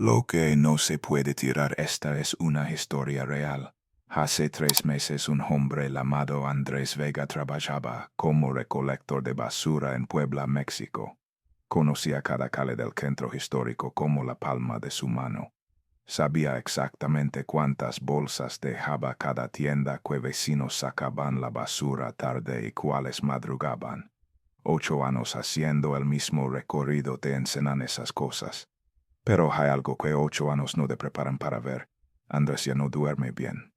Lo que no se puede tirar esta es una historia real. Hace 3 meses un hombre llamado Andrés Vega trabajaba como recolector de basura en Puebla, México. Conocía cada calle del centro histórico como la palma de su mano. Sabía exactamente cuántas bolsas dejaba cada tienda que vecinos sacaban la basura tarde y cuáles madrugaban. 8 años haciendo el mismo recorrido te enseñan esas cosas. Pero hay algo que 8 años no te preparan para ver. Andrés ya no duerme bien.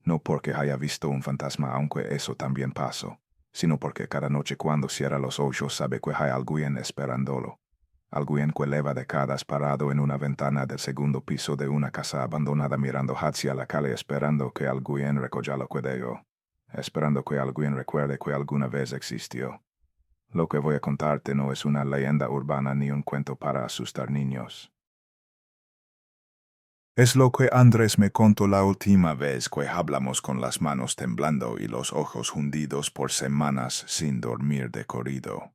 No porque haya visto un fantasma, aunque eso también pasó, sino porque cada noche cuando cierra los ojos sabe que hay alguien esperándolo. Alguien que leva décadas parado en una ventana del segundo piso de una casa abandonada mirando hacia la calle esperando que alguien recoja lo que dejó. Esperando que alguien recuerde que alguna vez existió. Lo que voy a contarte no es una leyenda urbana ni un cuento para asustar niños. Es lo que Andrés me contó la última vez que hablamos con las manos temblando y los ojos hundidos por semanas sin dormir de corrido.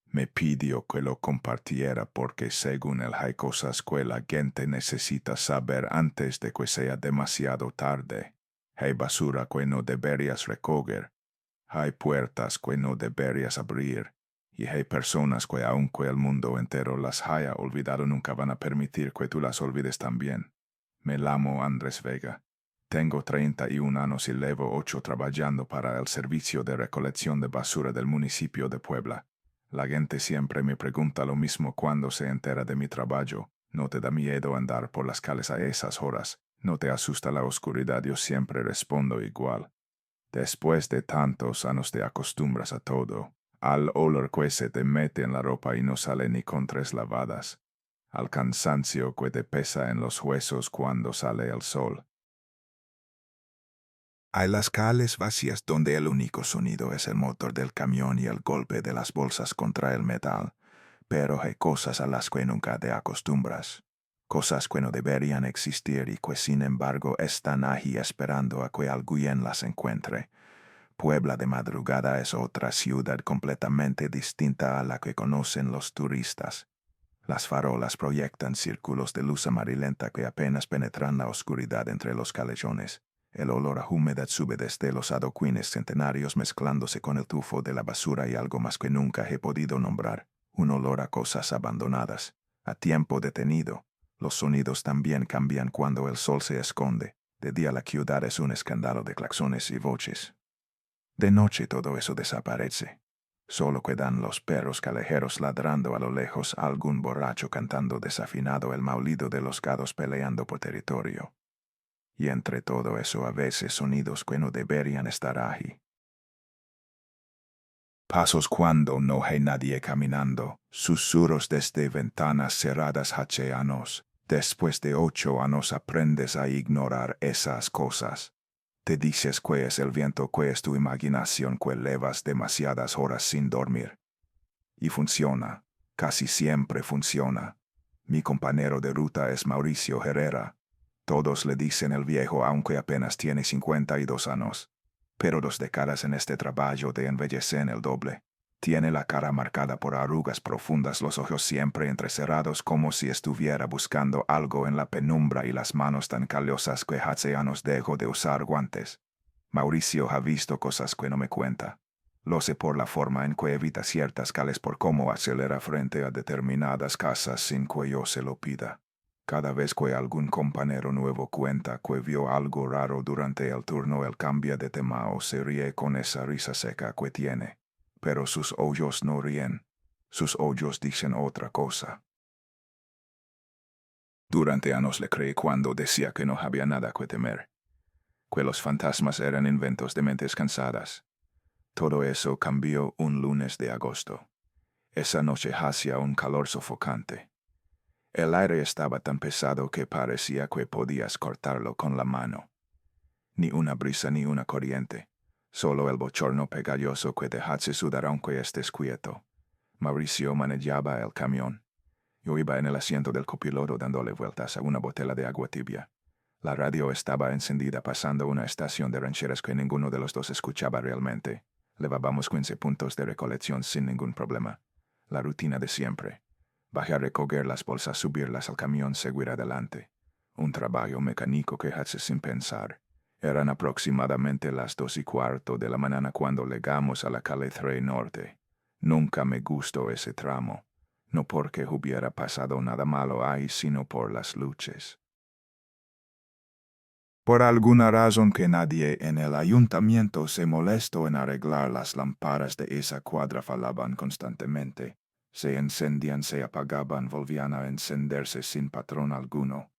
Me pidió que lo compartiera porque según él hay cosas que la gente necesita saber antes de que sea demasiado tarde. Hay basura que no deberías recoger. Hay puertas que no deberías abrir. Y hay personas que aunque el mundo entero las haya olvidado nunca van a permitir que tú las olvides también. Me llamo Andrés Vega. Tengo 31 años y llevo 8 trabajando para el servicio de recolección de basura del municipio de Puebla. La gente siempre me pregunta lo mismo cuando se entera de mi trabajo. ¿No te da miedo andar por las calles a esas horas? ¿No te asusta la oscuridad? Yo siempre respondo igual. Después de tantos años te acostumbras a todo. Al olor que se te mete en la ropa y no sale ni con 3 lavadas. Al cansancio que te pesa en los huesos cuando sale el sol. Hay las calles vacías donde el único sonido es el motor del camión y el golpe de las bolsas contra el metal, pero hay cosas a las que nunca te acostumbras, cosas que no deberían existir y que sin embargo están ahí esperando a que alguien las encuentre. Puebla de madrugada es otra ciudad completamente distinta a la que conocen los turistas. Las farolas proyectan círculos de luz amarillenta que apenas penetran la oscuridad entre los callejones. El olor a humedad sube desde los adoquines centenarios mezclándose con el tufo de la basura y algo más que nunca he podido nombrar. Un olor a cosas abandonadas, a tiempo detenido. Los sonidos también cambian cuando el sol se esconde. De día la ciudad es un escándalo de claxones y voces. De noche todo eso desaparece. Solo quedan los perros callejeros ladrando a lo lejos, algún borracho cantando desafinado, el maullido de los gatos peleando por territorio. Y entre todo eso a veces sonidos que no deberían estar ahí. Pasos cuando no hay nadie caminando, susurros desde ventanas cerradas hacheanos. Después de 8 años aprendes a ignorar esas cosas. Te dices que es el viento, que es tu imaginación, que llevas demasiadas horas sin dormir. Y funciona, casi siempre funciona. Mi compañero de ruta es Mauricio Herrera. Todos le dicen el viejo aunque apenas tiene 52 años. Pero 2 décadas en este trabajo te embellecen el doble. Tiene la cara marcada por arrugas profundas, los ojos siempre entrecerrados como si estuviera buscando algo en la penumbra y las manos tan callosas que hace años dejó de usar guantes. Mauricio ha visto cosas que no me cuenta. Lo sé por la forma en que evita ciertas calles, por cómo acelera frente a determinadas casas sin que yo se lo pida. Cada vez que algún compañero nuevo cuenta que vio algo raro durante el turno, él cambia de tema o se ríe con esa risa seca que tiene. Pero sus ojos no ríen. Sus ojos dicen otra cosa. Durante años le creí cuando decía que no había nada que temer, que los fantasmas eran inventos de mentes cansadas. Todo eso cambió un lunes de agosto. Esa noche hacía un calor sofocante. El aire estaba tan pesado que parecía que podías cortarlo con la mano. Ni una brisa ni una corriente, solo el bochorno pegajoso que te hace sudar aunque estés quieto. Mauricio manejaba el camión. Yo iba en el asiento del copiloto dándole vueltas a una botella de agua tibia. La radio estaba encendida pasando una estación de rancheras que ninguno de los dos escuchaba realmente. Llevábamos 15 puntos de recolección sin ningún problema. La rutina de siempre. Bajé a recoger las bolsas, subirlas al camión, seguir adelante. Un trabajo mecánico que hace sin pensar. Eran aproximadamente las 2:15 de la mañana cuando llegamos a la calle 3 Norte. Nunca me gustó ese tramo. No porque hubiera pasado nada malo ahí, sino por las luces. Por alguna razón que nadie en el ayuntamiento se molestó en arreglar, las lámparas de esa cuadra fallaban constantemente. Se encendían, se apagaban, volvían a encenderse sin patrón alguno.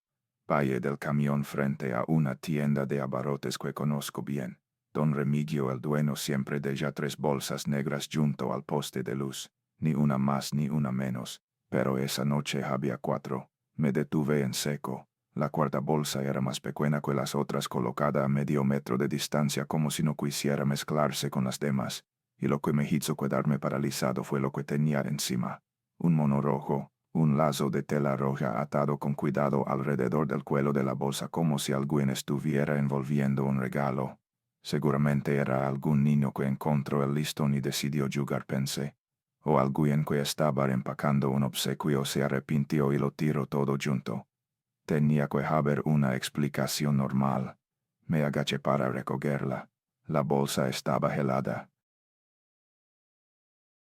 Bajé del camión frente a una tienda de abarrotes que conozco bien. Don Remigio, el dueño, siempre deja 3 bolsas negras junto al poste de luz. Ni una más ni una menos. Pero esa noche había 4. Me detuve en seco. La cuarta bolsa era más pequeña que las otras, colocada a medio metro de distancia como si no quisiera mezclarse con las demás, y lo que me hizo quedarme paralizado fue lo que tenía encima. Un mono rojo, un lazo de tela roja atado con cuidado alrededor del cuello de la bolsa como si alguien estuviera envolviendo un regalo. Seguramente era algún niño que encontró el listón y decidió jugar, pensé. O alguien que estaba empacando un obsequio se arrepintió y lo tiró todo junto. Tenía que haber una explicación normal. Me agaché para recogerla. La bolsa estaba helada.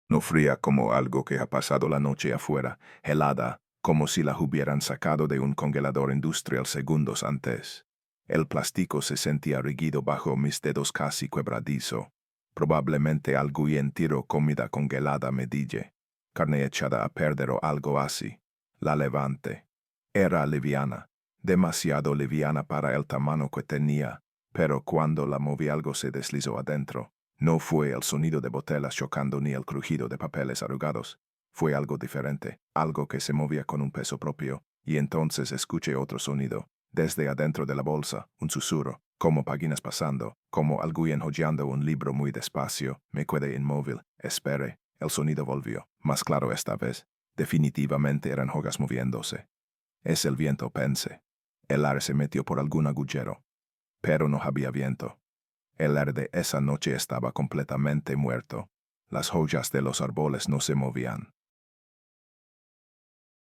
No fría como algo que ha pasado la noche afuera, helada, como si la hubieran sacado de un congelador industrial segundos antes. El plástico se sentía rígido bajo mis dedos, casi quebradizo. Probablemente alguien tiró comida congelada, me dije. Carne echada a perder o algo así. La levanté. Era liviana, demasiado liviana para el tamaño que tenía, pero cuando la moví algo se deslizó adentro. No fue el sonido de botellas chocando ni el crujido de papeles arrugados. Fue algo diferente, algo que se movía con un peso propio, y entonces escuché otro sonido. Desde adentro de la bolsa, un susurro, como páginas pasando, como alguien hojeando un libro muy despacio. Me quedé inmóvil. Esperé. El sonido volvió, más claro esta vez. Definitivamente eran hojas moviéndose. Es el viento, pensé. El aire se metió por algún agujero. Pero no había viento. El aire de esa noche estaba completamente muerto. Las hojas de los árboles no se movían.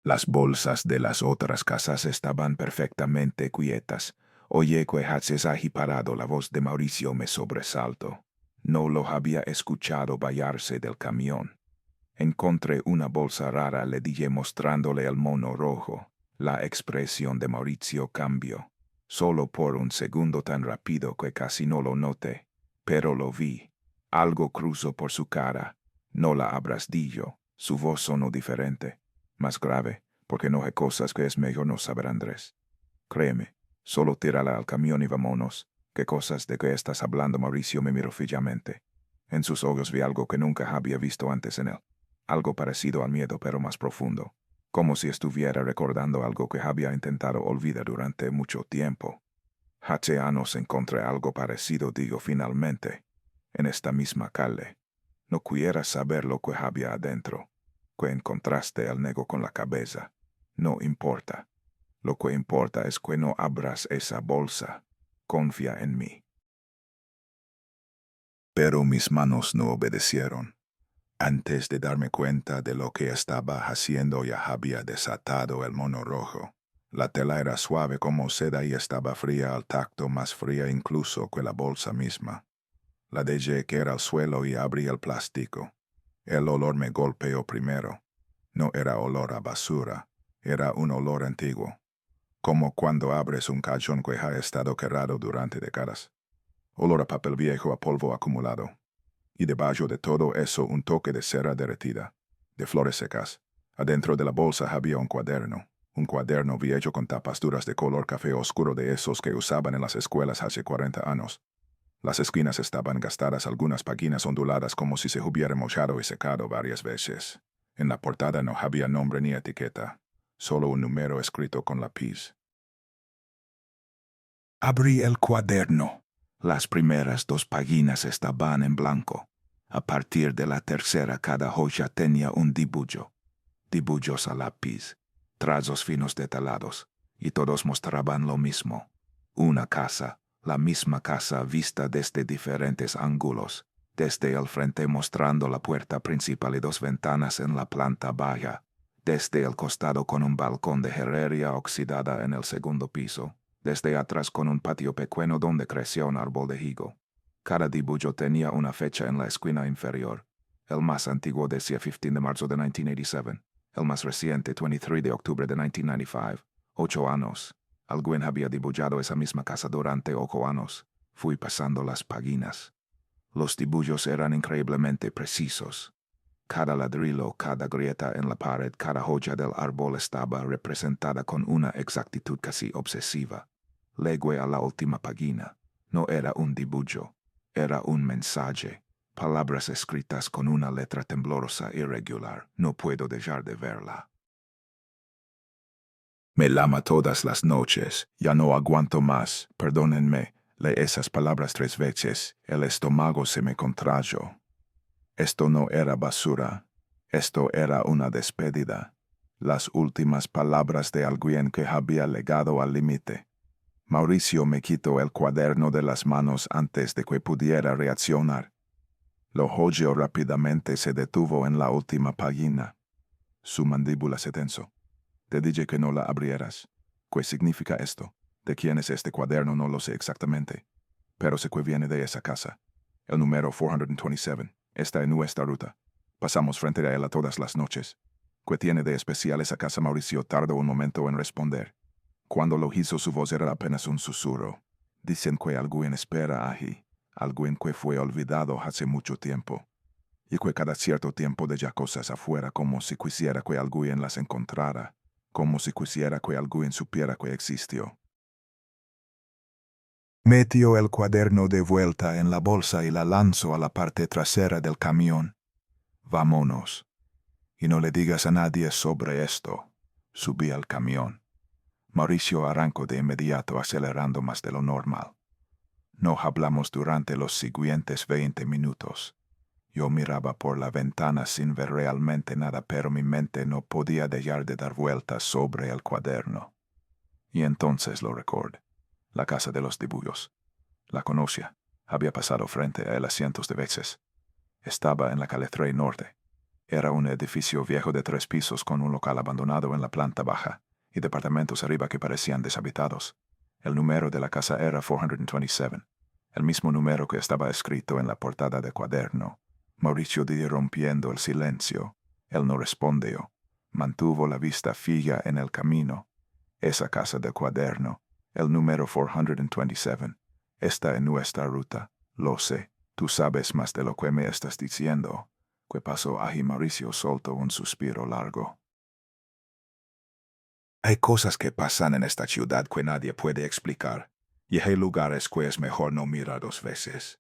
Las bolsas de las otras casas estaban perfectamente quietas. Oye que haces ahí parado, la voz de Mauricio me sobresaltó. No lo había escuchado bajarse del camión. Encontré una bolsa rara, le dije mostrándole el mono rojo. La expresión de Mauricio cambió. Solo por un segundo, tan rápido que casi no lo noté. Pero lo vi. Algo cruzó por su cara. No la abras, dije. Su voz sonó diferente. Más grave, porque no hay cosas que es mejor no saber, Andrés. Créeme, solo tírala al camión y vámonos. ¿Qué cosas de qué estás hablando? Mauricio me miró fijamente. En sus ojos vi algo que nunca había visto antes en él. Algo parecido al miedo, pero más profundo. Como si estuviera recordando algo que había intentado olvidar durante mucho tiempo. Hace años encontré algo parecido, digo finalmente, en esta misma calle. No quieras saber lo que había adentro. Que encontraste, el negó con la cabeza. No importa. Lo que importa es que no abras esa bolsa. Confía en mí. Pero mis manos no obedecieron. Antes de darme cuenta de lo que estaba haciendo, ya había desatado el mono rojo. La tela era suave como seda y estaba fría al tacto, más fría incluso que la bolsa misma. La dejé caer al suelo y abrí el plástico. El olor me golpeó primero. No era olor a basura, era un olor antiguo. Como cuando abres un cajón que ha estado cerrado durante décadas. Olor a papel viejo, a polvo acumulado. Y debajo de todo eso un toque de cera derretida, de flores secas. Adentro de la bolsa había un cuaderno viejo con tapas duras de color café oscuro, de esos que usaban en las escuelas hace 40 años. Las esquinas estaban gastadas, algunas páginas onduladas como si se hubieran mojado y secado varias veces. En la portada no había nombre ni etiqueta, solo un número escrito con lápiz. Abrí el cuaderno. Las primeras 2 páginas estaban en blanco. A partir de la tercera, cada hoja tenía un dibujo. Dibujos a lápiz, trazos finos detalados, y todos mostraban lo mismo. Una casa, la misma casa vista desde diferentes ángulos. Desde el frente mostrando la puerta principal y 2 ventanas en la planta baja. desde el costado con un balcón de herrería oxidada en el segundo piso, desde atrás con un patio pequeño donde creció un árbol de higo. Cada dibujo tenía una fecha en la esquina inferior. El más antiguo decía 15 de marzo de 1987, el más reciente 23 de octubre de 1995. 8 años. Alguien había dibujado esa misma casa durante 8 años. Fui pasando las páginas. Los dibujos eran increíblemente precisos. Cada ladrillo, cada grieta en la pared, cada hoja del árbol estaba representada con una exactitud casi obsesiva. Luego a la última página. No era un dibujo, era un mensaje. Palabras escritas con una letra temblorosa e irregular. No puedo dejar de verla. Me lama todas las noches. Ya no aguanto más. Perdónenme. Leí esas palabras 3 veces. El estómago se me contrajo. Esto no era basura. Esto era una despedida. Las últimas palabras de alguien que había llegado al límite. Mauricio me quitó el cuaderno de las manos antes de que pudiera reaccionar. Lo hojeó rápidamente y se detuvo en la última página. Su mandíbula se tensó. Te dije que no la abrieras. ¿Qué significa esto? ¿De quién es este cuaderno? No lo sé exactamente. Pero sé que viene de esa casa. El número 427 está en nuestra ruta. Pasamos frente a ella todas las noches. ¿Qué tiene de especial esa casa? Mauricio tardó un momento en responder. Cuando lo hizo su voz era apenas un susurro. Dicen que alguien espera allí, alguien que fue olvidado hace mucho tiempo. Y que cada cierto tiempo deja cosas afuera como si quisiera que alguien las encontrara, como si quisiera que alguien supiera que existió. Metió el cuaderno de vuelta en la bolsa y la lanzó a la parte trasera del camión. Vámonos. Y no le digas a nadie sobre esto. Subí al camión. Mauricio arrancó de inmediato acelerando más de lo normal. No hablamos durante los siguientes 20 minutos. Yo miraba por la ventana sin ver realmente nada, pero mi mente no podía dejar de dar vueltas sobre el cuaderno. Y entonces lo recordé. La casa de los dibujos. La conocía. Había pasado frente a él cientos de veces. Estaba en la calle 3 Norte. Era un edificio viejo de 3 pisos con un local abandonado en la planta baja y departamentos arriba que parecían deshabitados. El número de la casa era 427, el mismo número que estaba escrito en la portada del cuaderno. Mauricio dijo rompiendo el silencio. Él no respondió. Mantuvo la vista fija en el camino. Esa casa del cuaderno, el número 427, está en nuestra ruta. Lo sé. Tú sabes más de lo que me estás diciendo. ¿Qué pasó? Ahí Mauricio soltó un suspiro largo. Hay cosas que pasan en esta ciudad que nadie puede explicar, y hay lugares que es mejor no mirar 2 veces.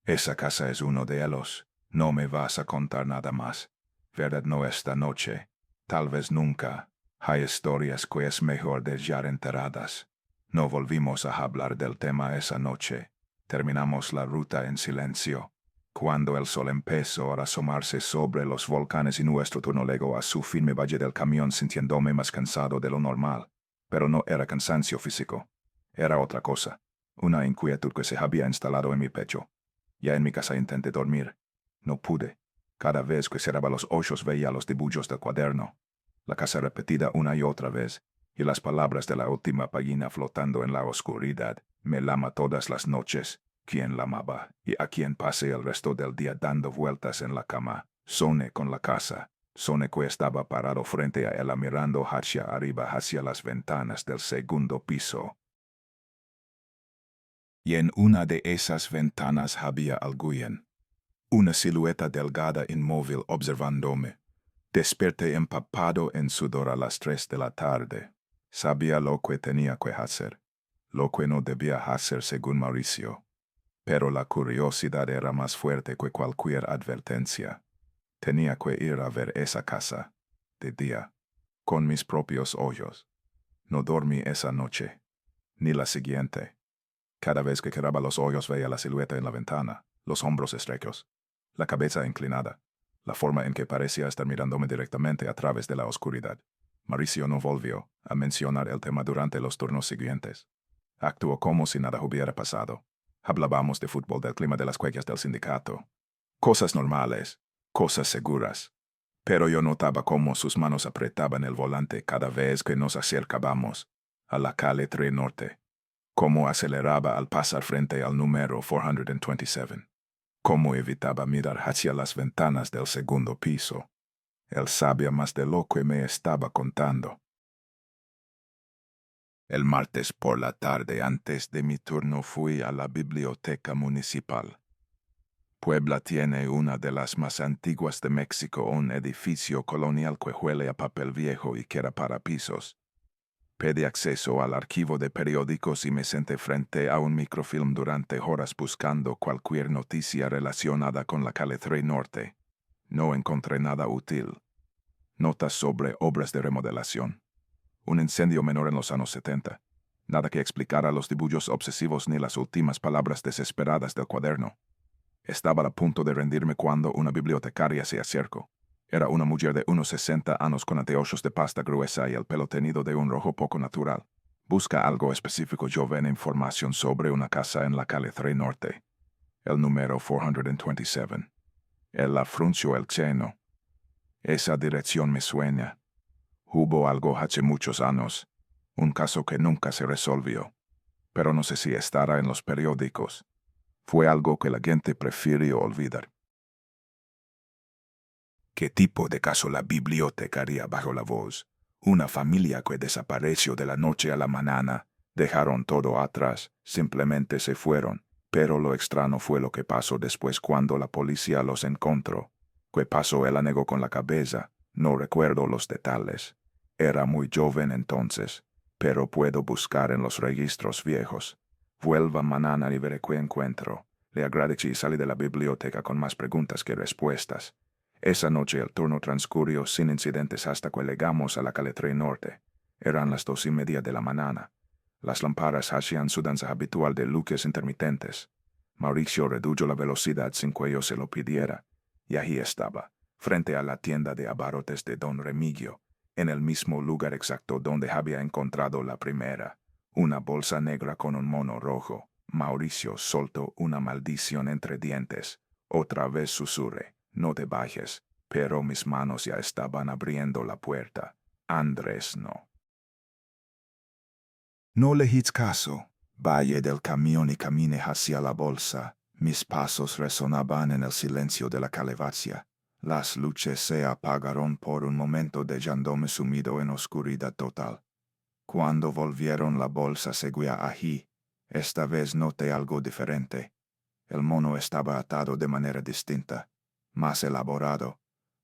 Esa casa es uno de ellos. No me vas a contar nada más. ¿Verdad? No esta noche. Tal vez nunca. Hay historias que es mejor dejar enterradas. No volvimos a hablar del tema esa noche. Terminamos la ruta en silencio. Cuando el sol empezó a asomarse sobre los volcanes y nuestro turno llegó a su fin, me bajé del camión sintiéndome más cansado de lo normal. Pero no era cansancio físico. Era otra cosa. Una inquietud que se había instalado en mi pecho. Ya en mi casa intenté dormir. No pude. Cada vez que cerraba los ojos veía los dibujos del cuaderno. La casa repetida una y otra vez. Y las palabras de la última página flotando en la oscuridad. Me lama todas las noches. ¿Quién la amaba? Y a quien pasé el resto del día dando vueltas en la cama. Soné con la casa. Soné que estaba parado frente a ella mirando hacia arriba, hacia las ventanas del segundo piso. Y en una de esas ventanas había alguien. Una silueta delgada inmóvil observándome. Desperté empapado en sudor a las 3 de la tarde. Sabía lo que tenía que hacer. Lo que no debía hacer según Mauricio. Pero la curiosidad era más fuerte que cualquier advertencia. Tenía que ir a ver esa casa, de día, con mis propios ojos. No dormí esa noche, ni la siguiente. Cada vez que cerraba los ojos veía la silueta en la ventana, los hombros estrechos, la cabeza inclinada, la forma en que parecía estar mirándome directamente a través de la oscuridad. Mauricio no volvió a mencionar el tema durante los turnos siguientes. Actuó como si nada hubiera pasado. Hablábamos de fútbol, del clima, de las cuellas del sindicato. Cosas normales, cosas seguras. pero yo notaba cómo sus manos apretaban el volante cada vez que nos acercábamos a la calle 3 Norte, cómo aceleraba al pasar frente al número 427, cómo evitaba mirar hacia las ventanas del segundo piso. Él sabía más de lo que me estaba contando. El martes por la tarde antes de mi turno fui a la biblioteca municipal. Puebla tiene una de las más antiguas de México, un edificio colonial que huele a papel viejo y que era para pisos. Pedí acceso al archivo de periódicos y me senté frente a un microfilm durante horas buscando cualquier noticia relacionada con la calle 3 Norte. No encontré nada útil. Notas sobre obras de remodelación. Un incendio menor en los años 70. Nada que explicara los dibujos obsesivos ni las últimas palabras desesperadas del cuaderno. Estaba a punto de rendirme cuando una bibliotecaria se acercó. Era una mujer de unos 60 años con anteojos de pasta gruesa y el pelo teñido de un rojo poco natural. Busca algo específico. Yo ven información sobre una casa en la calle 3 Norte. El número 427. Él la frunció el ceño. Esa dirección me sueña. Hubo algo hace muchos años. Un caso que nunca se resolvió. Pero no sé si estará en los periódicos. Fue algo que la gente prefirió olvidar. ¿Qué tipo de caso la bibliotecaria bajo la voz? Una familia que desapareció de la noche a la mañana. Dejaron todo atrás, simplemente se fueron. Pero lo extraño fue lo que pasó después cuando la policía los encontró. ¿Qué pasó? Él negó con la cabeza. No recuerdo los detalles. Era muy joven entonces, pero puedo buscar en los registros viejos. Vuelva mañana y veré qué encuentro. Le agradecí y salí de la biblioteca con más preguntas que respuestas. Esa noche el turno transcurrió sin incidentes hasta que llegamos a la calle 3 Norte. Eran las 2:30 de la mañana. Las lámparas hacían su danza habitual de luces intermitentes. Mauricio redujo la velocidad sin que yo se lo pidiera. Y ahí estaba, frente a la tienda de abarrotes de don Remigio, en el mismo lugar exacto donde había encontrado la primera. Una bolsa negra con un mono rojo. Mauricio soltó una maldición entre dientes. Otra vez susurré. No te bajes, pero mis manos ya estaban abriendo la puerta. Andrés no. No le hice caso. Bajé del camión y caminé hacia la bolsa. Mis pasos resonaban en el silencio de la calle vacía. Las luces se apagaron por un momento dejándome sumido en oscuridad total. Cuando volvieron la bolsa seguía allí. Esta vez noté algo diferente. El mono estaba atado de manera distinta, más elaborado,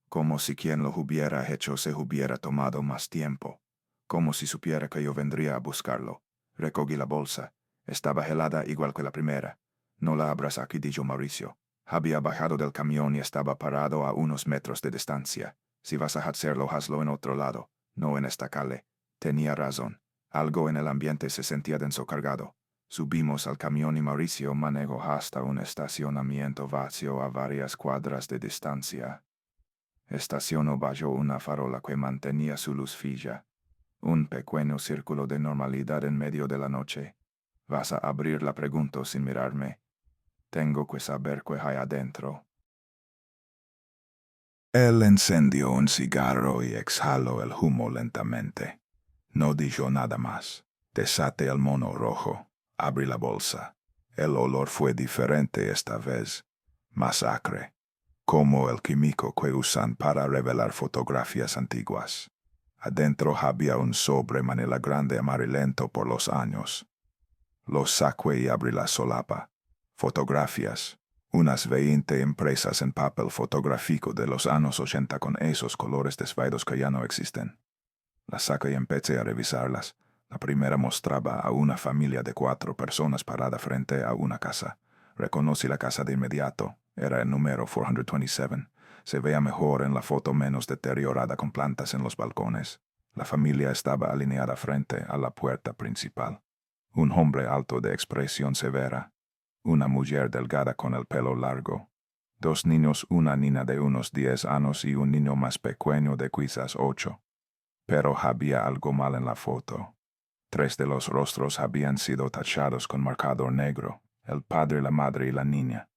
como si quien lo hubiera hecho se hubiera tomado más tiempo, como si supiera que yo vendría a buscarlo. Recogí la bolsa. Estaba helada igual que la primera. No la abras aquí, dijo Mauricio. Había bajado del camión y estaba parado a unos metros de distancia. Si vas a hacerlo, hazlo en otro lado, no en esta calle. Tenía razón. Algo en el ambiente se sentía denso cargado. Subimos al camión y Mauricio manejó hasta un estacionamiento vacío a varias cuadras de distancia. Estacionó bajo una farola que mantenía su luz fija. Un pequeño círculo de normalidad en medio de la noche. ¿Vas a abrir? La pregunto sin mirarme. Tengo que saber qué hay adentro. Él encendió un cigarro y exhaló el humo lentamente. No dijo nada más. Desaté el mono rojo. Abrí la bolsa. El olor fue diferente esta vez. Más acre. Como el químico que usan para revelar fotografías antiguas. Adentro había un sobre manila grande amarillento por los años. Lo saqué y abrí la solapa. Fotografías. Unas 20 impresas en papel fotográfico de los años 80 con esos colores desvaídos que ya no existen. Las saqué y empecé a revisarlas. La primera mostraba a una familia de 4 personas parada frente a una casa. Reconocí la casa de inmediato. Era el número 427. Se veía mejor en la foto, menos deteriorada con plantas en los balcones. La familia estaba alineada frente a la puerta principal. Un hombre alto de expresión severa. Una mujer delgada con el pelo largo. 2 niños, una niña de unos 10 años y un niño más pequeño de quizás 8. Pero había algo mal en la foto. 3 de los rostros habían sido tachados con marcador negro, el padre, la madre y la niña.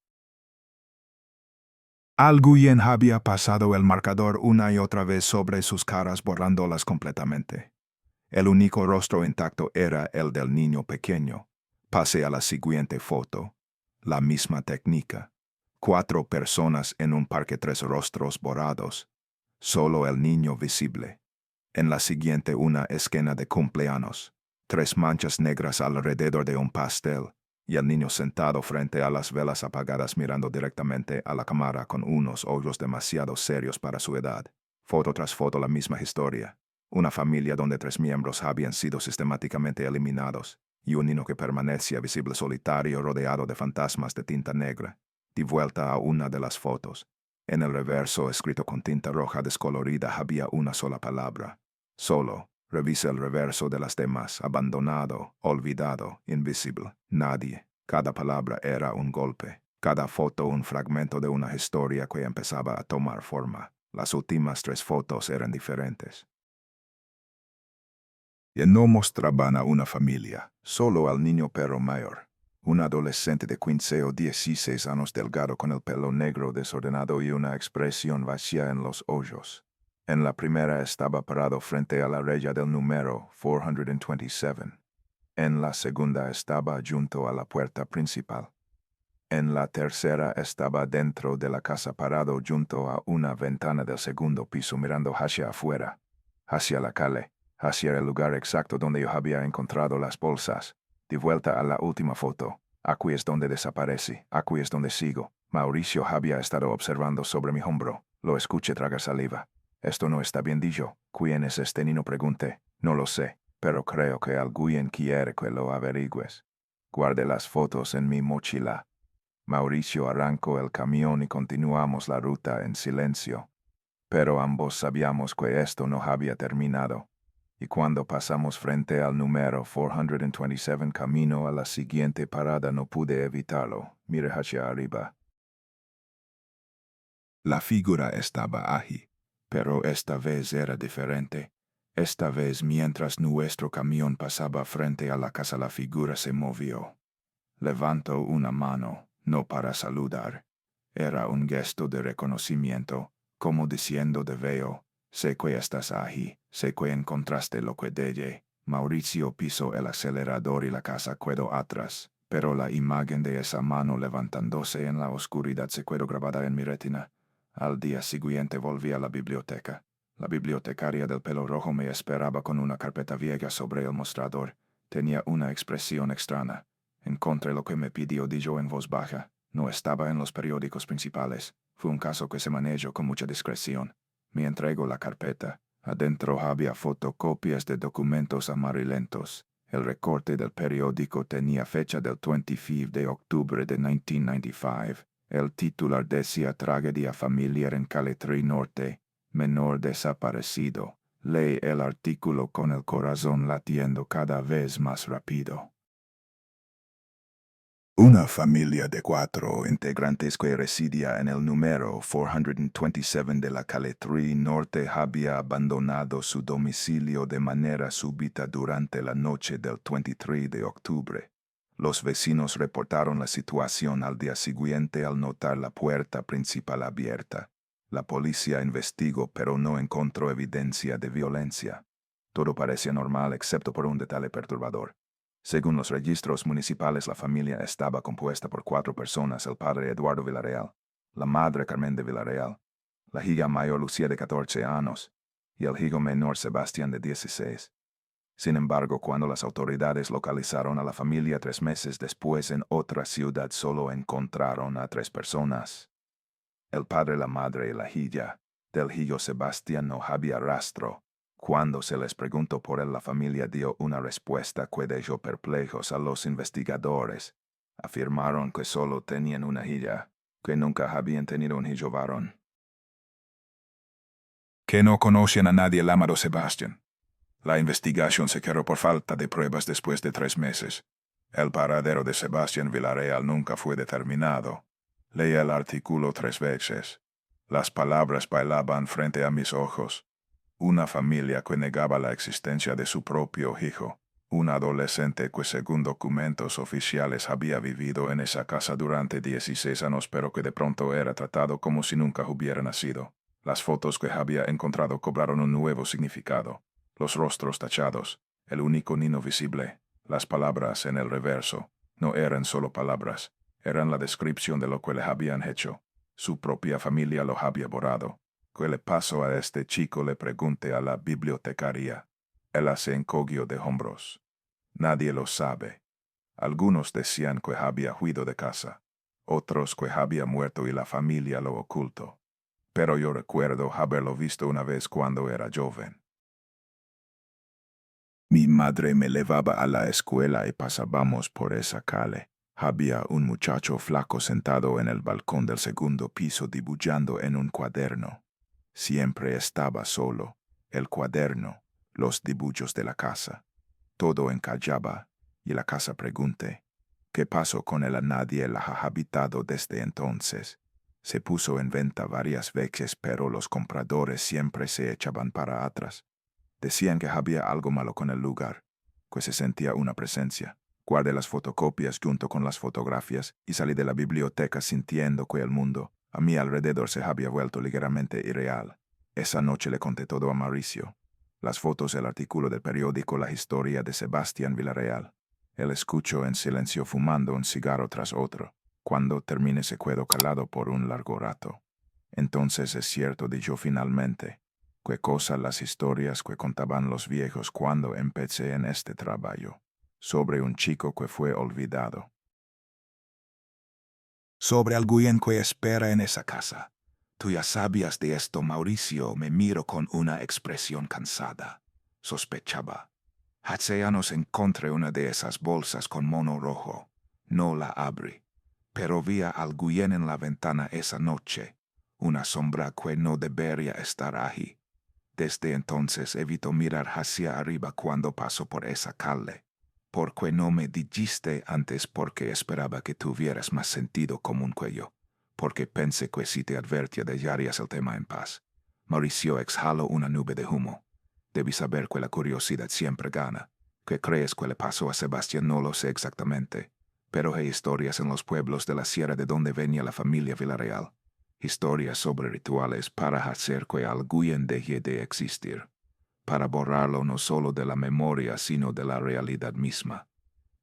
Alguien había pasado el marcador una y otra vez sobre sus caras borrándolas completamente. El único rostro intacto era el del niño pequeño. Pase a la siguiente foto. La misma técnica. 4 personas en un parque, 3 rostros borrados. Solo el niño visible. En la siguiente una escena de cumpleaños. 3 manchas negras alrededor de un pastel. Y el niño sentado frente a las velas apagadas mirando directamente a la cámara con unos ojos demasiado serios para su edad. Foto tras foto la misma historia. Una familia donde 3 miembros habían sido sistemáticamente eliminados, y un niño que permanecía visible solitario rodeado de fantasmas de tinta negra. Di vuelta a una de las fotos. En el reverso, escrito con tinta roja descolorida, había una sola palabra. Solo. Revisa el reverso de las demás. Abandonado, olvidado, invisible. Nadie. Cada palabra era un golpe. Cada foto un fragmento de una historia que empezaba a tomar forma. Las últimas 3 fotos eran diferentes. Y no mostraban a una familia, solo al niño perro mayor. Un adolescente de 15 o 16 años delgado con el pelo negro desordenado y una expresión vacía en los ojos. En la primera estaba parado frente a la raya del número 427. En la segunda estaba junto a la puerta principal. En la tercera estaba dentro de la casa parado junto a una ventana del segundo piso mirando hacia afuera, hacia la calle, hacia el lugar exacto donde yo había encontrado las bolsas. De vuelta a la última foto. Aquí es donde desaparece, aquí es donde sigo. Mauricio había estado observando sobre mi hombro. Lo escuché tragar saliva. Esto no está bien dicho. ¿Quién es este niño? Pregunté. No lo sé, pero creo que alguien quiere que lo averigües. Guardé las fotos en mi mochila. Mauricio arrancó el camión y continuamos la ruta en silencio. Pero ambos sabíamos que esto no había terminado. Y cuando pasamos frente al número 427 camino a la siguiente parada no pude evitarlo. Miré hacia arriba. La figura estaba allí, pero esta vez era diferente. Esta vez mientras nuestro camión pasaba frente a la casa la figura se movió. Levantó una mano, no para saludar. Era un gesto de reconocimiento, como diciendo te veo, sé que estás allí, sé que encontraste lo que dejé. Mauricio pisó el acelerador y la casa quedó atrás, pero la imagen de esa mano levantándose en la oscuridad se quedó grabada en mi retina. Al día siguiente volví a la biblioteca. La bibliotecaria del pelo rojo me esperaba con una carpeta vieja sobre el mostrador. Tenía una expresión extraña. Encontré lo que me pidió, dijo en voz baja. No estaba en los periódicos principales. Fue un caso que se manejó con mucha discreción. Me entregó la carpeta. Adentro había fotocopias de documentos amarillentos. El recorte del periódico tenía fecha del 25 de octubre de 1995. El titular decía Tragedia familiar en Calle 3 Norte. Menor desaparecido. Leí el artículo con el corazón latiendo cada vez más rápido. Una familia de 4 integrantes que residía en el número 427 de la calle 3 Norte había abandonado su domicilio de manera súbita durante la noche del 23 de octubre. Los vecinos reportaron la situación al día siguiente al notar la puerta principal abierta. La policía investigó pero no encontró evidencia de violencia. Todo parecía normal excepto por un detalle perturbador. Según los registros municipales, la familia estaba compuesta por 4 personas: el padre Eduardo Villarreal, la madre Carmen de Villarreal, la hija mayor Lucía de 14 años y el hijo menor Sebastián de 16. Sin embargo, cuando las autoridades localizaron a la familia 3 meses después en otra ciudad, solo encontraron a 3 personas: el padre, la madre y la hija. Del hijo Sebastián no había rastro. Cuando se les preguntó por él, la familia dio una respuesta que dejó perplejos a los investigadores. Afirmaron que solo tenían una hija, que nunca habían tenido un hijo varón. Que no conocían a nadie llamado Sebastián. La investigación se quedó por falta de pruebas después de 3 meses. El paradero de Sebastián Villarreal nunca fue determinado. Leí el artículo 3 veces. Las palabras bailaban frente a mis ojos. Una familia que negaba la existencia de su propio hijo. Un adolescente que según documentos oficiales había vivido en esa casa durante 16 años pero que de pronto era tratado como si nunca hubiera nacido. Las fotos que había encontrado cobraron un nuevo significado. Los rostros tachados, el único niño visible, las palabras en el reverso, no eran solo palabras, eran la descripción de lo que le habían hecho. Su propia familia lo había borrado. ¿Qué le pasó a este chico? Le pregunté a la bibliotecaria. Ella se encogió de hombros. Nadie lo sabe. Algunos decían que había huido de casa, otros que había muerto y la familia lo ocultó. Pero yo recuerdo haberlo visto una vez cuando era joven. Mi madre me llevaba a la escuela y pasábamos por esa calle. Había un muchacho flaco sentado en el balcón del segundo piso dibujando en un cuaderno. Siempre estaba solo. El cuaderno, los dibujos de la casa. Todo encallaba, y la casa pregunté, ¿qué pasó con él? Nadie la ha habitado desde entonces. Se puso en venta varias veces, pero los compradores siempre se echaban para atrás. Decían que había algo malo con el lugar, que se sentía una presencia. Guardé las fotocopias junto con las fotografías y salí de la biblioteca sintiendo que el mundo a mi alrededor se había vuelto ligeramente irreal. Esa noche le conté todo a Mauricio. Las fotos, el artículo del periódico, la historia de Sebastián Villarreal. Él escuchó en silencio fumando un cigarro tras otro. Cuando terminé se quedó calado por un largo rato. Entonces es cierto, dijo finalmente. Qué cosa las historias que contaban los viejos cuando empecé en este trabajo, sobre un chico que fue olvidado. Sobre alguien que espera en esa casa. Tú ya sabías de esto, Mauricio. Me miro con una expresión cansada. Sospechaba. Hace años encontré una de esas bolsas con mono rojo. No la abrí, pero vi a alguien en la ventana esa noche. Una sombra que no debería estar ahí. Desde entonces evito mirar hacia arriba cuando paso por esa calle. Porque no me dijiste antes, porque esperaba que tuvieras más sentido común que yo. Porque pensé que si te advertía dejarías el tema en paz. Mauricio exhaló una nube de humo. Debí saber que la curiosidad siempre gana. ¿Qué crees que le pasó a Sebastián? No lo sé exactamente. Pero hay historias en los pueblos de la sierra de donde venía la familia Villarreal. Historias sobre rituales para hacer que alguien deje de existir, para borrarlo no solo de la memoria sino de la realidad misma.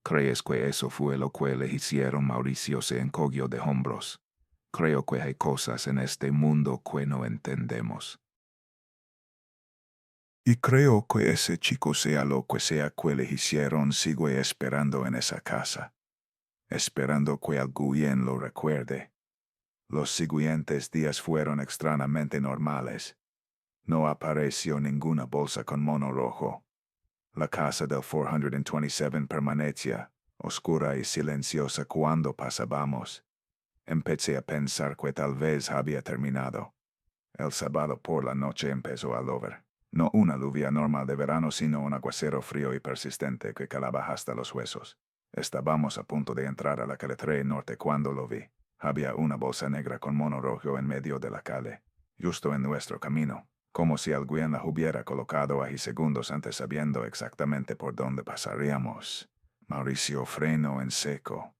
¿Crees que eso fue lo que le hicieron? Mauricio se encogió de hombros. Creo que hay cosas en este mundo que no entendemos. Y creo que ese chico, sea lo que sea que le hicieron, sigue esperando en esa casa, esperando que alguien lo recuerde. Los siguientes días fueron extrañamente normales. No apareció ninguna bolsa con mono rojo. La casa del 427 permanecía oscura y silenciosa cuando pasábamos. Empecé a pensar que tal vez había terminado. El sábado por la noche empezó a llover. No una lluvia normal de verano, sino un aguacero frío y persistente que calaba hasta los huesos. Estábamos a punto de entrar a la calle norte cuando lo vi. Había una bolsa negra con mono rojo en medio de la calle, justo en nuestro camino, como si alguien la hubiera colocado ahí segundos antes sabiendo exactamente por dónde pasaríamos. Mauricio frenó en seco.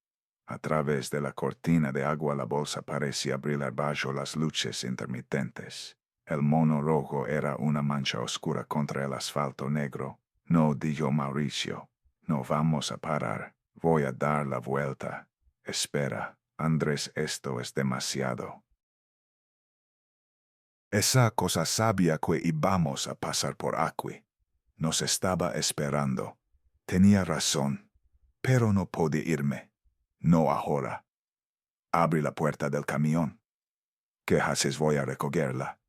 A través de la cortina de agua la bolsa parecía brillar bajo las luces intermitentes. El mono rojo era una mancha oscura contra el asfalto negro. No, dijo Mauricio. No vamos a parar. Voy a dar la vuelta. Espera, Andrés, esto es demasiado. Esa cosa sabía que íbamos a pasar por aquí. Nos estaba esperando. Tenía razón, pero no pude irme. No ahora. Abrí la puerta del camión. ¿Qué haces? Voy a recogerla.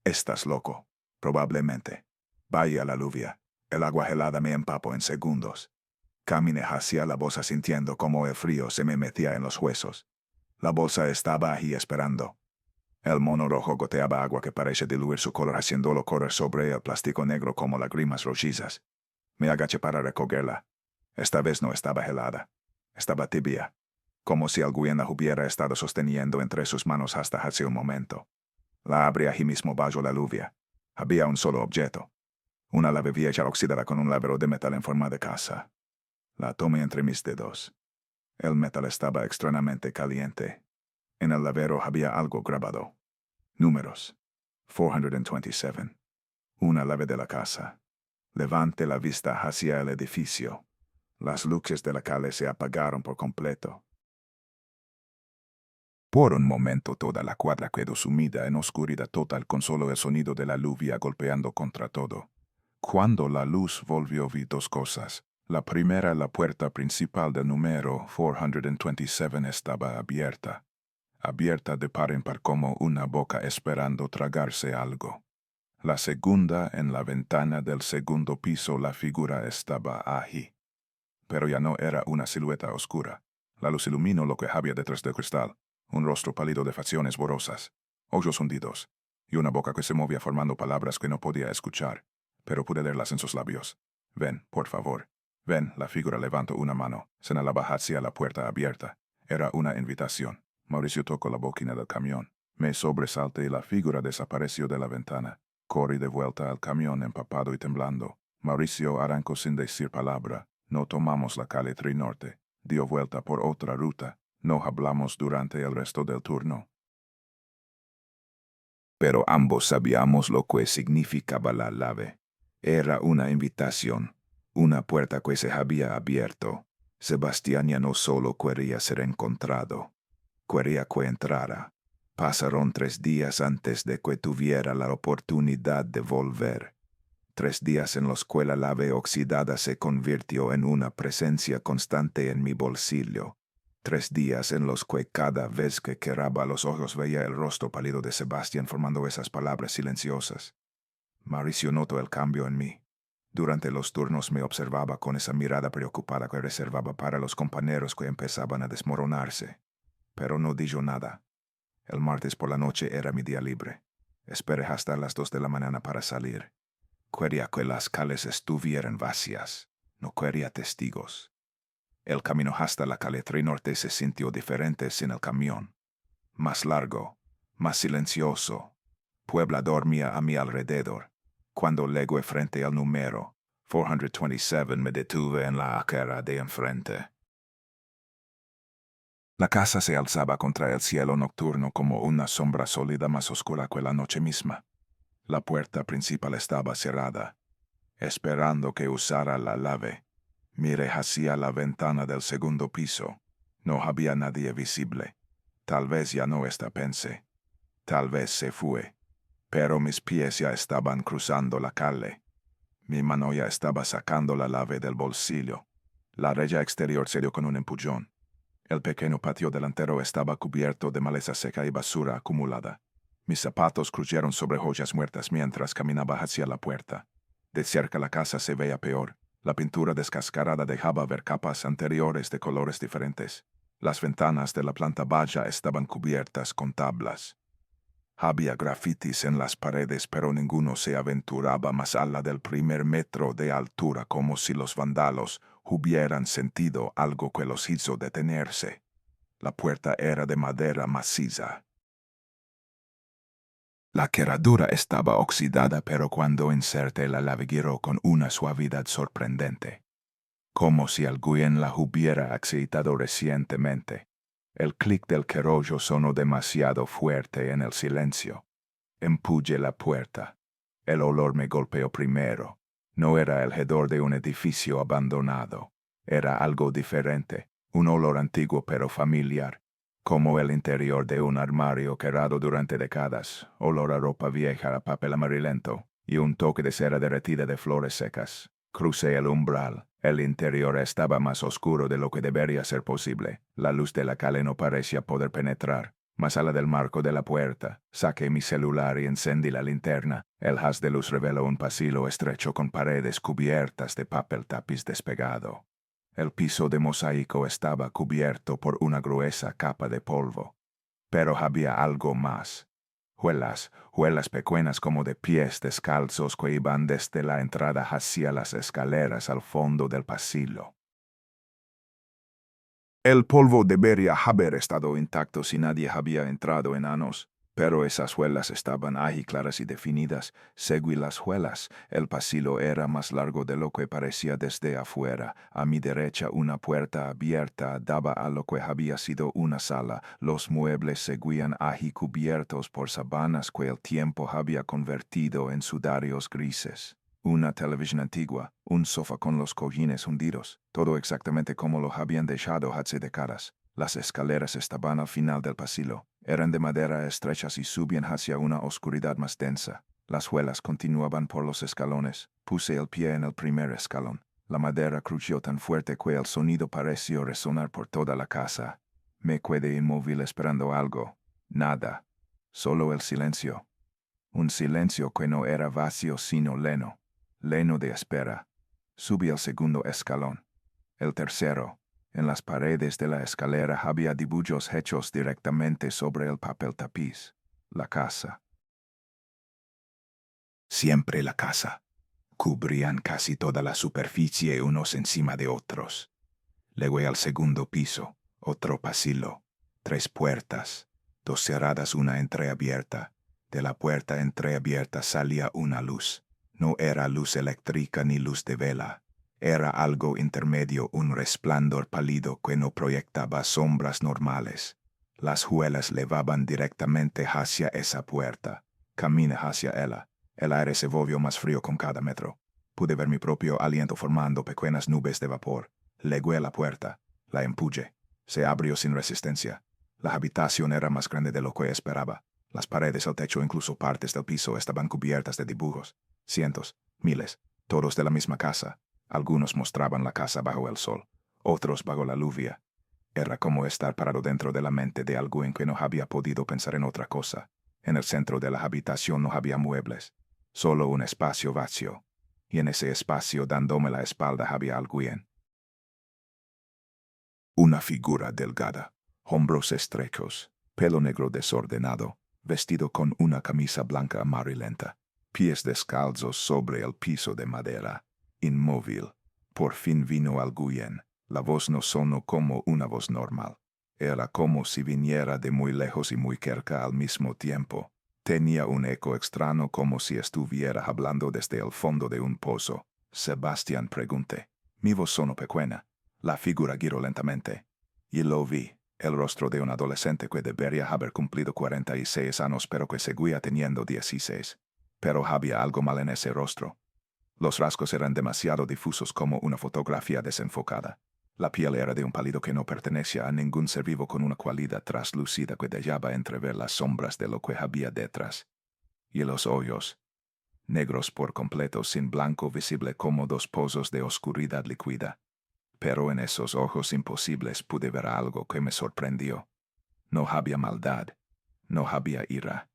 Estás loco. Probablemente. Vaya la lluvia. El agua helada me empapó en segundos. Caminé hacia la bolsa sintiendo como el frío se me metía en los huesos. La bolsa estaba ahí esperando. El mono rojo goteaba agua que parece diluir su color haciéndolo correr sobre el plástico negro como lágrimas rojizas. Me agaché para recogerla. Esta vez no estaba helada. Estaba tibia, como si alguien la hubiera estado sosteniendo entre sus manos hasta hace un momento. La abrí allí mismo bajo la lluvia. Había un solo objeto. Una llave vieja oxidada con un labero de metal en forma de casa. La tomé entre mis dedos. El metal estaba extrañamente caliente. En el lavero había algo grabado. Números. 427. Una llave de la casa. Levante la vista hacia el edificio. Las luces de la calle se apagaron por completo. Por un momento toda la cuadra quedó sumida en oscuridad total con solo el sonido de la lluvia golpeando contra todo. Cuando la luz volvió vi dos cosas. La primera, la puerta principal del número 427 estaba abierta. Abierta de par en par como una boca esperando tragarse algo. La segunda, en la ventana del segundo piso la figura estaba allí. Pero ya no era una silueta oscura. La luz iluminó lo que había detrás del cristal. Un rostro pálido de facciones borrosas, ojos hundidos, y una boca que se movía formando palabras que no podía escuchar, pero pude leerlas en sus labios. Ven, por favor. Ven, la figura levantó una mano, señalaba hacia la puerta abierta. Era una invitación. Mauricio tocó la bocina del camión. Me sobresalté y la figura desapareció de la ventana. Corrí de vuelta al camión empapado y temblando. Mauricio arrancó sin decir palabra. No tomamos la calle Trinorte. Dio vuelta por otra ruta. No hablamos durante el resto del turno. Pero ambos sabíamos lo que significaba la llave. Era una invitación, una puerta que se había abierto. Sebastián ya no solo quería ser encontrado, quería que entrara. Pasaron 3 días antes de que tuviera la oportunidad de volver. 3 días en los que la llave oxidada se convirtió en una presencia constante en mi bolsillo. 3 días en los que cada vez que cerraba los ojos veía el rostro pálido de Sebastián formando esas palabras silenciosas. Mauricio notó el cambio en mí. Durante los turnos me observaba con esa mirada preocupada que reservaba para los compañeros que empezaban a desmoronarse. Pero no dijo nada. El martes por la noche era mi día libre. Esperé hasta las 2 de la mañana para salir. Quería que las calles estuvieran vacías. No quería testigos. El camino hasta la calle Trinorte se sintió diferente sin el camión. Más largo, más silencioso. Puebla dormía a mi alrededor. Cuando llegué frente al número 427 me detuve en la acera de enfrente. La casa se alzaba contra el cielo nocturno como una sombra sólida más oscura que la noche misma. La puerta principal estaba cerrada, esperando que usara la llave. Miré hacia la ventana del segundo piso. No había nadie visible. Tal vez ya no está, pensé. Tal vez se fue. Pero mis pies ya estaban cruzando la calle. Mi mano ya estaba sacando la llave del bolsillo. La reja exterior se dio con un empujón. El pequeño patio delantero estaba cubierto de maleza seca y basura acumulada. Mis zapatos crujeron sobre joyas muertas mientras caminaba hacia la puerta. De cerca la casa se veía peor. La pintura descascarada dejaba ver capas anteriores de colores diferentes. Las ventanas de la planta baja estaban cubiertas con tablas. Había grafitis en las paredes, pero ninguno se aventuraba más allá del 1 metro de altura, como si los vándalos hubieran sentido algo que los hizo detenerse. La puerta era de madera maciza. La cerradura estaba oxidada, pero cuando inserté la llave giró con una suavidad sorprendente, como si alguien la hubiera excitado recientemente. El clic del cerrojo sonó demasiado fuerte en el silencio. Empujé la puerta. El olor me golpeó primero. No era el hedor de un edificio abandonado. Era algo diferente, un olor antiguo pero familiar, como el interior de un armario cerrado durante décadas, olor a ropa vieja, a papel amarillento y un toque de cera derretida de flores secas. Crucé el umbral. El interior estaba más oscuro de lo que debería ser posible. La luz de la calle no parecía poder penetrar. Más allá del marco de la puerta, saqué mi celular y encendí la linterna. El haz de luz reveló un pasillo estrecho con paredes cubiertas de papel tapiz despegado. El piso de mosaico estaba cubierto por una gruesa capa de polvo. Pero había algo más. Huelas pequeñas como de pies descalzos que iban desde la entrada hacia las escaleras al fondo del pasillo. El polvo debería haber estado intacto si nadie había entrado en años. Pero esas huelas estaban ahí claras y definidas. Seguí las huelas. El pasillo era más largo de lo que parecía desde afuera. A mi derecha una puerta abierta daba a lo que había sido una sala. Los muebles seguían ahí cubiertos por sábanas que el tiempo había convertido en sudarios grises. Una televisión antigua, un sofá con los cojines hundidos, todo exactamente como lo habían dejado hace décadas. Las escaleras estaban al final del pasillo. Eran de madera estrechas y subían hacia una oscuridad más densa. Las huelas continuaban por los escalones. Puse el pie en el primer escalón. La madera crujió tan fuerte que el sonido pareció resonar por toda la casa. Me quedé inmóvil esperando algo. Nada. Solo el silencio. Un silencio que no era vacío sino leno. Leno de espera. Subí el segundo escalón. El tercero. En las paredes de la escalera había dibujos hechos directamente sobre el papel tapiz. La casa. Siempre la casa. Cubrían casi toda la superficie unos encima de otros. Luego al segundo piso, otro pasillo, 3 puertas, 2 cerradas, una entreabierta. De la puerta entreabierta salía una luz. No era luz eléctrica ni luz de vela. Era algo intermedio, un resplandor pálido que no proyectaba sombras normales. Las huelas levaban directamente hacia esa puerta. Caminé hacia ella. El aire se volvió más frío con cada metro. Pude ver mi propio aliento formando pequeñas nubes de vapor. Legué la puerta. La empujé. Se abrió sin resistencia. La habitación era más grande de lo que esperaba. Las paredes, el techo, incluso partes del piso estaban cubiertas de dibujos. Cientos, miles, todos de la misma casa. Algunos mostraban la casa bajo el sol, otros bajo la lluvia. Era como estar parado dentro de la mente de alguien que no había podido pensar en otra cosa. En el centro de la habitación no había muebles, solo un espacio vacío. Y en ese espacio, dándome la espalda, había alguien. Una figura delgada, hombros estrechos, pelo negro desordenado, vestido con una camisa blanca amarillenta, pies descalzos sobre el piso de madera. Inmóvil. Por fin vino alguien. La voz no sonó como una voz normal. Era como si viniera de muy lejos y muy cerca al mismo tiempo. Tenía un eco extraño como si estuviera hablando desde el fondo de un pozo. Sebastián, pregunté. Mi voz sonó pequeña. La figura giró lentamente. Y lo vi. El rostro de un adolescente que debería haber cumplido 46 años pero que seguía teniendo 16. Pero había algo mal en ese rostro. Los rasgos eran demasiado difusos como una fotografía desenfocada. La piel era de un pálido que no pertenecía a ningún ser vivo, con una cualidad traslúcida que dejaba entrever las sombras de lo que había detrás. Y los ojos, negros por completo, sin blanco visible, como 2 pozos de oscuridad líquida. Pero en esos ojos imposibles pude ver algo que me sorprendió. No había maldad, no había ira.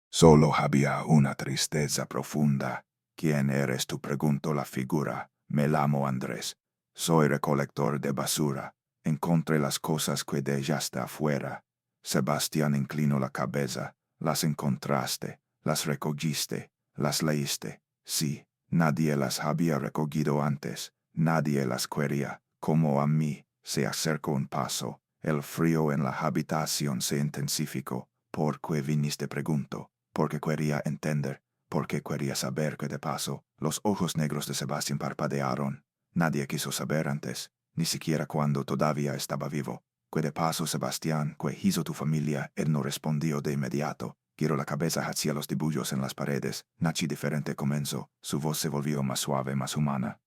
Solo había una tristeza profunda. ¿Quién eres tú?, preguntó la figura. Me llamo Andrés. Soy recolector de basura. Encontré las cosas que dejaste afuera. Sebastián inclinó la cabeza. Las encontraste, las recogiste, las leíste. Sí, nadie las había recogido antes. Nadie las quería, como a mí. Se acercó un paso. El frío en la habitación se intensificó. ¿Por qué viniste?, preguntó. Porque quería entender, porque quería saber qué te pasó. Los ojos negros de Sebastián parpadearon. Nadie quiso saber antes, ni siquiera cuando todavía estaba vivo. ¿Qué te pasó, Sebastián? ¿Qué hizo tu familia? Él no respondió de inmediato. Giró la cabeza hacia los dibujos en las paredes. Nachi diferente comenzó. Su voz se volvió más suave, más humana.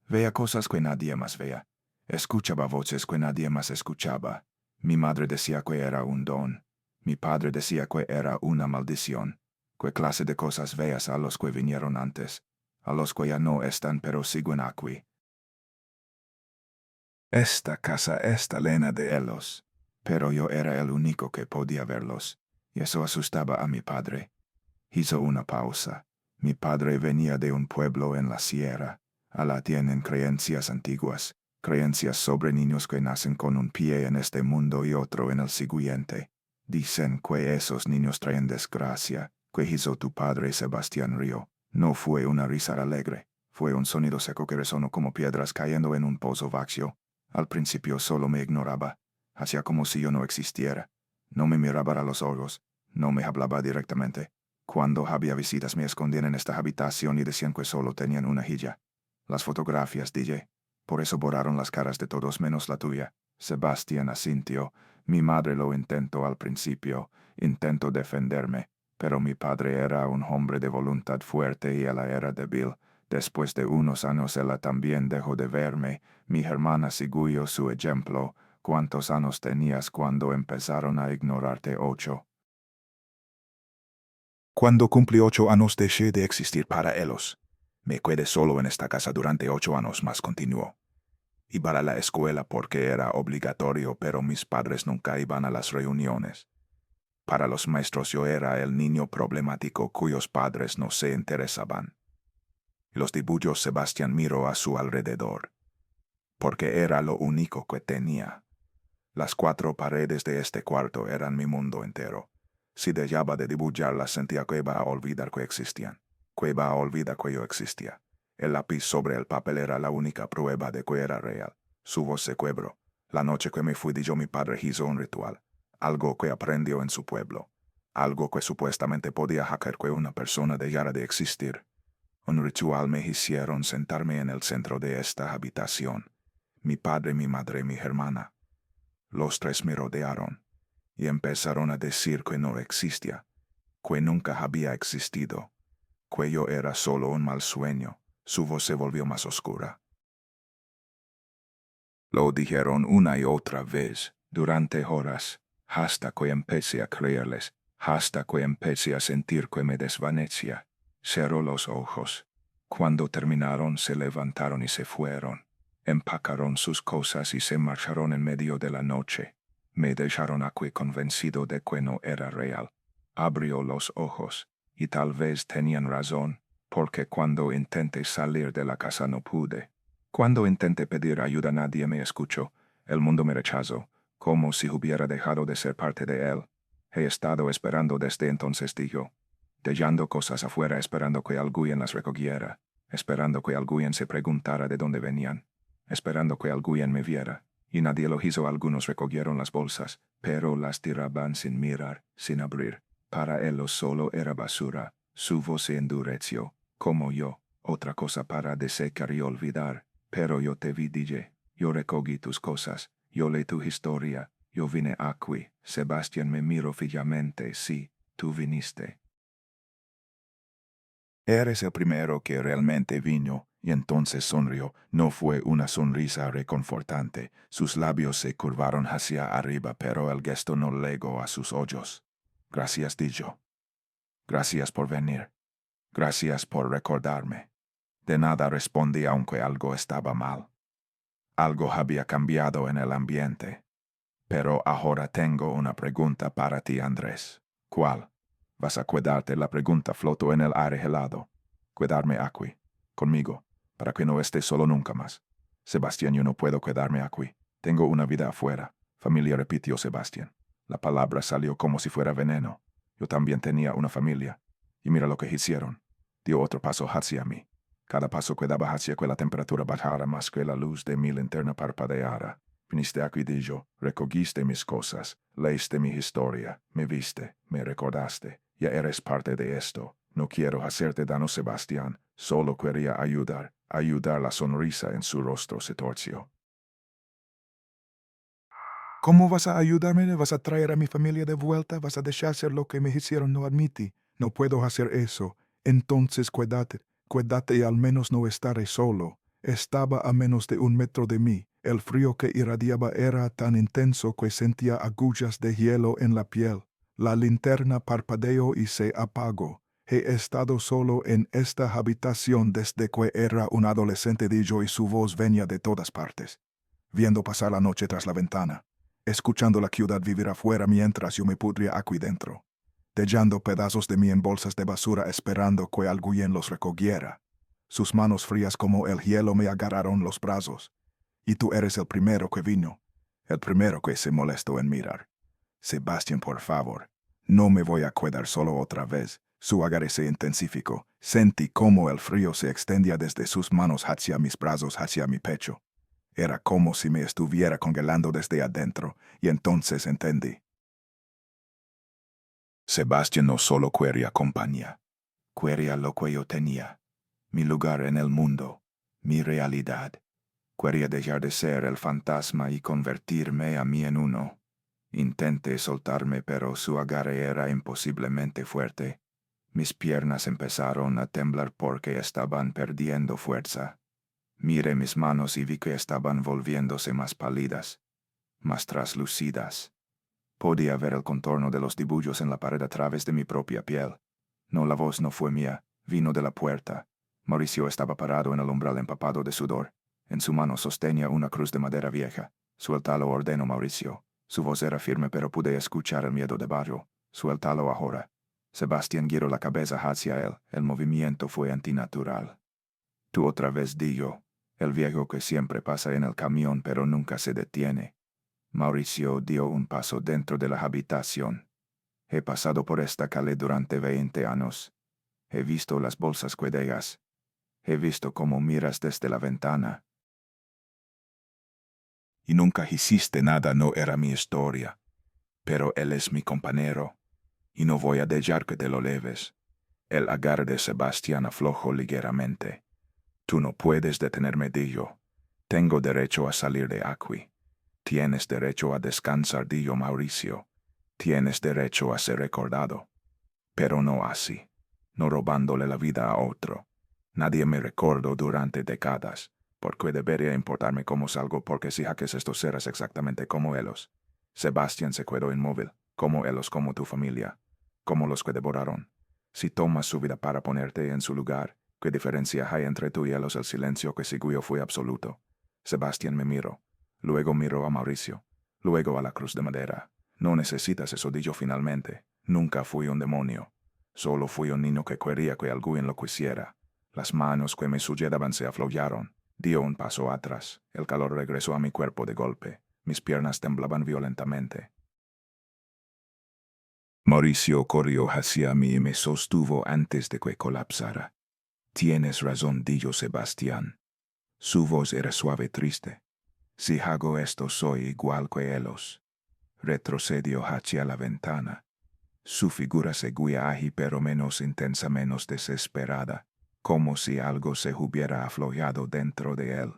Veía cosas que nadie más veía. Escuchaba voces que nadie más escuchaba. Mi madre decía que era un don. Mi padre decía que era una maldición. ¿Qué clase de cosas veas a los que vinieron antes? A los que ya no están pero siguen aquí. Esta casa está llena de ellos, pero yo era el único que podía verlos, y eso asustaba a mi padre. Hizo una pausa. Mi padre venía de un pueblo en la sierra. Allá tienen creencias antiguas, creencias sobre niños que nacen con un pie en este mundo y otro en el siguiente. Dicen que esos niños traen desgracia. ¿Qué hizo tu padre? Sebastián rió. No fue una risa alegre. Fue un sonido seco que resonó como piedras cayendo en un pozo vacío. Al principio solo me ignoraba. Hacía como si yo no existiera. No me miraba a los ojos, no me hablaba directamente. Cuando había visitas me escondían en esta habitación y decían que solo tenían una hija. Las fotografías, DJ. Por eso borraron las caras de todos menos la tuya. Sebastián asintió. Mi madre lo intentó al principio. Intentó defenderme. Pero mi padre era un hombre de voluntad fuerte y ella era débil. Después de unos años ella también dejó de verme. Mi hermana siguió su ejemplo. ¿Cuántos años tenías cuando empezaron a ignorarte? 8. Cuando cumplí 8 años dejé de existir para ellos. Me quedé solo en esta casa durante 8 años más, continuó. Iba a la escuela porque era obligatorio, pero mis padres nunca iban a las reuniones. Para los maestros yo era el niño problemático cuyos padres no se interesaban. Los dibujos Sebastián miró a su alrededor, porque era lo único que tenía. Las 4 paredes de este cuarto eran mi mundo entero. Si dejaba de dibujarlas sentía que iba a olvidar que existían, que iba a olvidar que yo existía. El lápiz sobre el papel era la única prueba de que era real. Su voz se quebró. La noche que me fui yo mi padre hizo un ritual, algo que aprendió en su pueblo, algo que supuestamente podía hacer que una persona dejara de existir. Un ritual me hicieron sentarme en el centro de esta habitación. Mi padre, mi madre y mi hermana. Los 3 me rodearon y empezaron a decir que no existía, que nunca había existido, que yo era solo un mal sueño. Su voz se volvió más oscura. Lo dijeron una y otra vez, durante horas, hasta que empecé a creerles, hasta que empecé a sentir que me desvanecía. Cerró los ojos. Cuando terminaron se levantaron y se fueron. Empacaron sus cosas y se marcharon en medio de la noche. Me dejaron aquí convencido de que no era real. Abrió los ojos, y tal vez tenían razón, porque cuando intenté salir de la casa no pude. Cuando intenté pedir ayuda nadie me escuchó. El mundo me rechazó, como si hubiera dejado de ser parte de él. He estado esperando desde entonces, dijo, dejando cosas afuera esperando que alguien las recogiera, esperando que alguien se preguntara de dónde venían, esperando que alguien me viera. Y nadie lo hizo. Algunos recogieron las bolsas, pero las tiraban sin mirar, sin abrir. Para él lo solo era basura. Su voz se endureció, como yo, otra cosa para desecar y olvidar. Pero yo te vi, DJ. Yo recogí tus cosas. Yo leí tu historia. Yo vine aquí. Sebastián me miró fijamente. Sí, tú viniste. Eres el primero que realmente vino. Y entonces sonrió. No fue una sonrisa reconfortante. Sus labios se curvaron hacia arriba, pero el gesto no llegó a sus ojos. Gracias, dijo. Gracias por venir. Gracias por recordarme. De nada respondí, aunque algo estaba mal. Algo había cambiado en el ambiente. Pero ahora tengo una pregunta para ti, Andrés. ¿Cuál? ¿Vas a cuidarte? La pregunta flotó en el aire helado. Cuidarme aquí, conmigo, para que no esté solo nunca más. Sebastián, yo no puedo quedarme aquí. Tengo una vida afuera. Familia, repitió Sebastián. La palabra salió como si fuera veneno. Yo también tenía una familia. Y mira lo que hicieron. Dio otro paso hacia mí. Cada paso que daba hacia que la temperatura bajara más que la luz de mi linterna parpadeara. Viniste aquí, dijo, recogiste mis cosas, leíste mi historia, me viste, me recordaste. Ya eres parte de esto. No quiero hacerte daño, Sebastián. Solo quería ayudar. Ayudar. La sonrisa en su rostro se torció. ¿Cómo vas a ayudarme? ¿Vas a traer a mi familia de vuelta? ¿Vas a dejar lo que me hicieron? No admití. No puedo hacer eso. Entonces cuídate. Cuídate y al menos no estaré solo. Estaba a menos de 1 metro de mí. El frío que irradiaba era tan intenso que sentía agujas de hielo en la piel. La linterna parpadeó y se apagó. He estado solo en esta habitación desde que era un adolescente, dijo, y su voz venía de todas partes. Viendo pasar la noche tras la ventana, escuchando la ciudad vivir afuera mientras yo me pudría aquí dentro, dejando pedazos de mí en bolsas de basura esperando que alguien los recogiera. Sus manos frías como el hielo me agarraron los brazos. Y tú eres el primero que vino, el primero que se molestó en mirar. Sebastián, por favor, no me voy a quedar solo otra vez. Su agarre se intensificó. Sentí cómo el frío se extendía desde sus manos hacia mis brazos, hacia mi pecho. Era como si me estuviera congelando desde adentro, y entonces entendí. Sebastián no solo quería compañía, quería lo que yo tenía, mi lugar en el mundo, mi realidad. Quería dejar de ser el fantasma y convertirme a mí en uno. Intenté soltarme, pero su agarre era imposiblemente fuerte. Mis piernas empezaron a temblar porque estaban perdiendo fuerza. Miré mis manos y vi que estaban volviéndose más pálidas, más traslúcidas. Podía ver el contorno de los dibujos en la pared a través de mi propia piel. No, la voz no fue mía, vino de la puerta. Mauricio estaba parado en el umbral empapado de sudor. En su mano sostenía una cruz de madera vieja. Suéltalo, ordenó Mauricio. Su voz era firme, pero pude escuchar el miedo de barrio. Suéltalo ahora. Sebastián giró la cabeza hacia él. El movimiento fue antinatural. Tú otra vez, dijo. El viejo que siempre pasa en el camión pero nunca se detiene. Mauricio dio un paso dentro de la habitación. He pasado por esta calle durante 20 años. He visto las bolsas que dejas. He visto cómo miras desde la ventana. Y nunca hiciste nada, no era mi historia. Pero él es mi compañero, y no voy a dejar que te lo leves. El agarre de Sebastián aflojó ligeramente. Tú no puedes detenerme, dijo. Tengo derecho a salir de aquí. Tienes derecho a descansar, dijo Mauricio. Tienes derecho a ser recordado. Pero no así, no robándole la vida a otro. Nadie me recordó durante décadas, porque debería importarme cómo salgo, porque si haces estos seres exactamente como ellos. Sebastián se quedó inmóvil, como ellos, como tu familia, como los que devoraron. Si tomas su vida para ponerte en su lugar, ¿qué diferencia hay entre tú y ellos? El silencio que siguió fue absoluto. Sebastián me miró, luego miró a Mauricio, luego a la cruz de madera. No necesitas eso, dijo finalmente. Nunca fui un demonio. Solo fui un niño que quería que alguien lo quisiera. Las manos que me sujedaban se aflojaron. Dio un paso atrás. El calor regresó a mi cuerpo de golpe. Mis piernas temblaban violentamente. Mauricio corrió hacia mí y me sostuvo antes de que colapsara. Tienes razón, dijo Sebastián. Su voz era suave y triste. Si hago esto soy igual que ellos. Retrocedió hacia la ventana. Su figura seguía ágil pero menos intensa, menos desesperada, como si algo se hubiera aflojado dentro de él.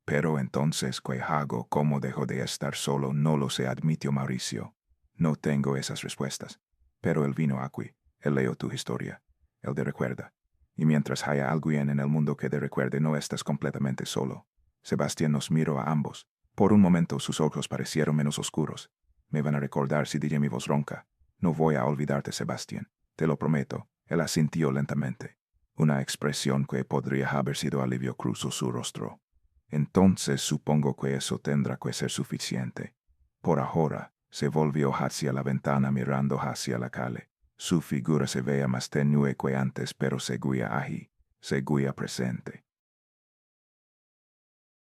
Pero entonces, ¿qué hago? ¿Cómo dejo de estar solo? No lo sé, admitió Mauricio. No tengo esas respuestas. Pero él vino aquí. Él leyó tu historia. Él te recuerda. Y mientras haya alguien en el mundo que te recuerde, no estás completamente solo. Sebastián nos miró a ambos. Por un momento sus ojos parecieron menos oscuros. Me van a recordar, si dije mi voz ronca. No voy a olvidarte, Sebastián. Te lo prometo. Él asintió lentamente. Una expresión que podría haber sido alivio cruzó su rostro. Entonces supongo que eso tendrá que ser suficiente. Por ahora, se volvió hacia la ventana mirando hacia la calle. Su figura se veía más tenue que antes, pero seguía ágil, seguía presente.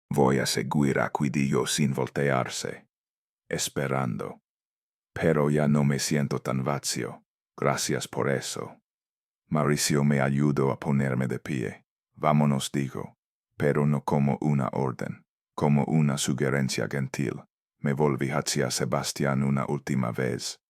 Voy a seguir aquí, dijo sin voltearse, esperando. Pero ya no me siento tan vacío. Gracias por eso. Mauricio me ayudó a ponerme de pie. Vámonos, dijo, pero no como una orden, como una sugerencia gentil. Me volví hacia Sebastián una última vez.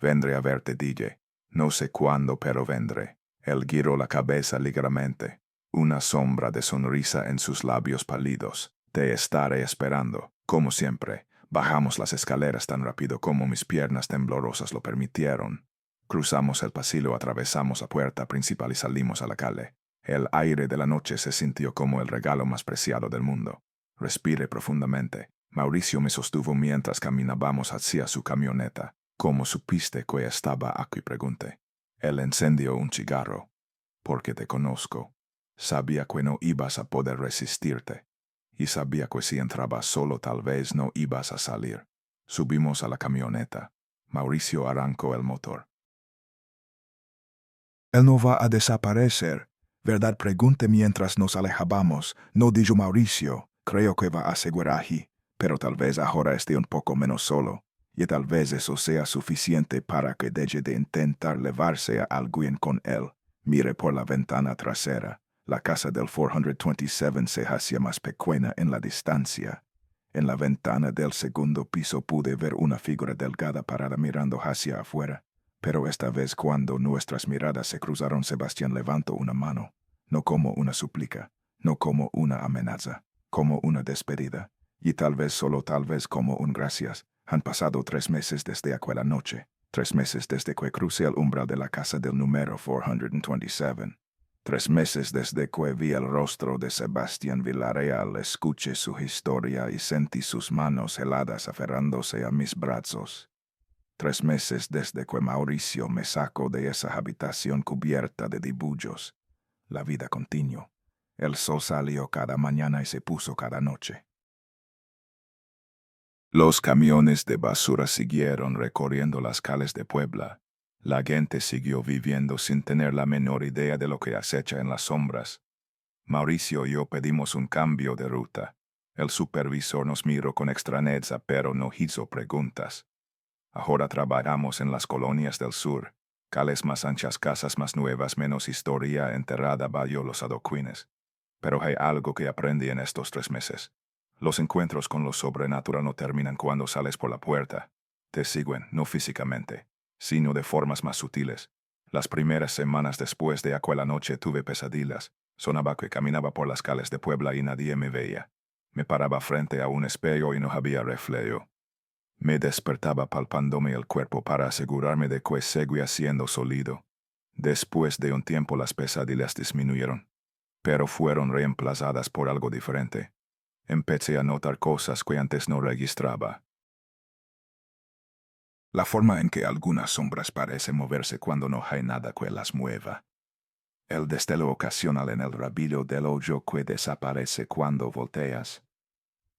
Vendré a verte, dije. No sé cuándo, pero vendré. Él giró la cabeza ligeramente, una sombra de sonrisa en sus labios pálidos. Te estaré esperando, como siempre. Bajamos las escaleras tan rápido como mis piernas temblorosas lo permitieron. Cruzamos el pasillo, atravesamos la puerta principal y salimos a la calle. El aire de la noche se sintió como el regalo más preciado del mundo. Respiré profundamente. Mauricio me sostuvo mientras caminábamos hacia su camioneta. ¿Cómo supiste que estaba aquí?, pregunté. Él encendió un cigarro. Porque te conozco. Sabía que no ibas a poder resistirte. Y sabía que si entrabas solo tal vez no ibas a salir. Subimos a la camioneta. Mauricio arrancó el motor. Él no va a desaparecer, ¿verdad?, pregunté mientras nos alejábamos. No, dijo Mauricio. Creo que va a seguir allí, pero tal vez ahora esté un poco menos solo. Y tal vez eso sea suficiente para que deje de intentar llevarse a alguien con él. Miré por la ventana trasera. La casa del 427 se hacía más pequeña en la distancia. En la ventana del segundo piso pude ver una figura delgada parada mirando hacia afuera. Pero esta vez cuando nuestras miradas se cruzaron, Sebastián levantó una mano, no como una súplica, no como una amenaza, como una despedida, y tal vez, solo tal vez, como un gracias. Han pasado 3 meses desde aquella noche, 3 meses desde que crucé el umbral de la casa del número 427. 3 meses desde que vi el rostro de Sebastián Villarreal, escuché su historia y sentí sus manos heladas aferrándose a mis brazos. 3 meses desde que Mauricio me sacó de esa habitación cubierta de dibujos. La vida continuó. El sol salió cada mañana y se puso cada noche. Los camiones de basura siguieron recorriendo las calles de Puebla. La gente siguió viviendo sin tener la menor idea de lo que acecha en las sombras. Mauricio y yo pedimos un cambio de ruta. El supervisor nos miró con extrañeza, pero no hizo preguntas. Ahora trabajamos en las colonias del sur. Calles más anchas, casas más nuevas, menos historia enterrada bajo los adoquines. Pero hay algo que aprendí en estos 3 meses. Los encuentros con lo sobrenatural no terminan cuando sales por la puerta. Te siguen, no físicamente, sino de formas más sutiles. Las primeras semanas después de aquella noche tuve pesadillas. Sonaba que caminaba por las calles de Puebla y nadie me veía. Me paraba frente a un espejo y no había reflejo. Me despertaba palpándome el cuerpo para asegurarme de que seguía siendo sólido. Después de un tiempo las pesadillas disminuyeron, pero fueron reemplazadas por algo diferente. Empecé a notar cosas que antes no registraba. La forma en que algunas sombras parecen moverse cuando no hay nada que las mueva. El destello ocasional en el rabillo del ojo que desaparece cuando volteas.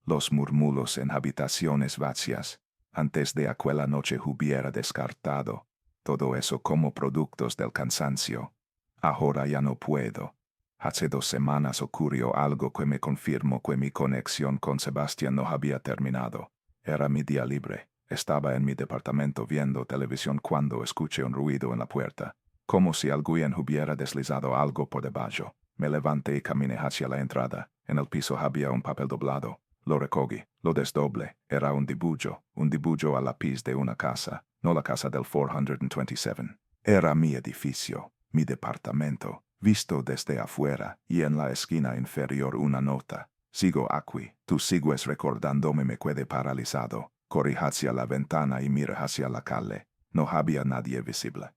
Los murmullos en habitaciones vacías. Antes de aquella noche hubiera descartado todo eso como productos del cansancio. Ahora ya no puedo. Hace 2 semanas ocurrió algo que me confirmó que mi conexión con Sebastián no había terminado. Era mi día libre. Estaba en mi departamento viendo televisión cuando escuché un ruido en la puerta, como si alguien hubiera deslizado algo por debajo. Me levanté y caminé hacia la entrada. En el piso había un papel doblado. Lo recogí, lo desdoblé. Era un dibujo a lápiz de una casa, no la casa del 427. Era mi edificio, mi departamento, visto desde afuera, y en la esquina inferior una nota. Sigo aquí, tú sigues recordándome, me quedé paralizado. Corrí hacia la ventana y miré hacia la calle. No había nadie visible.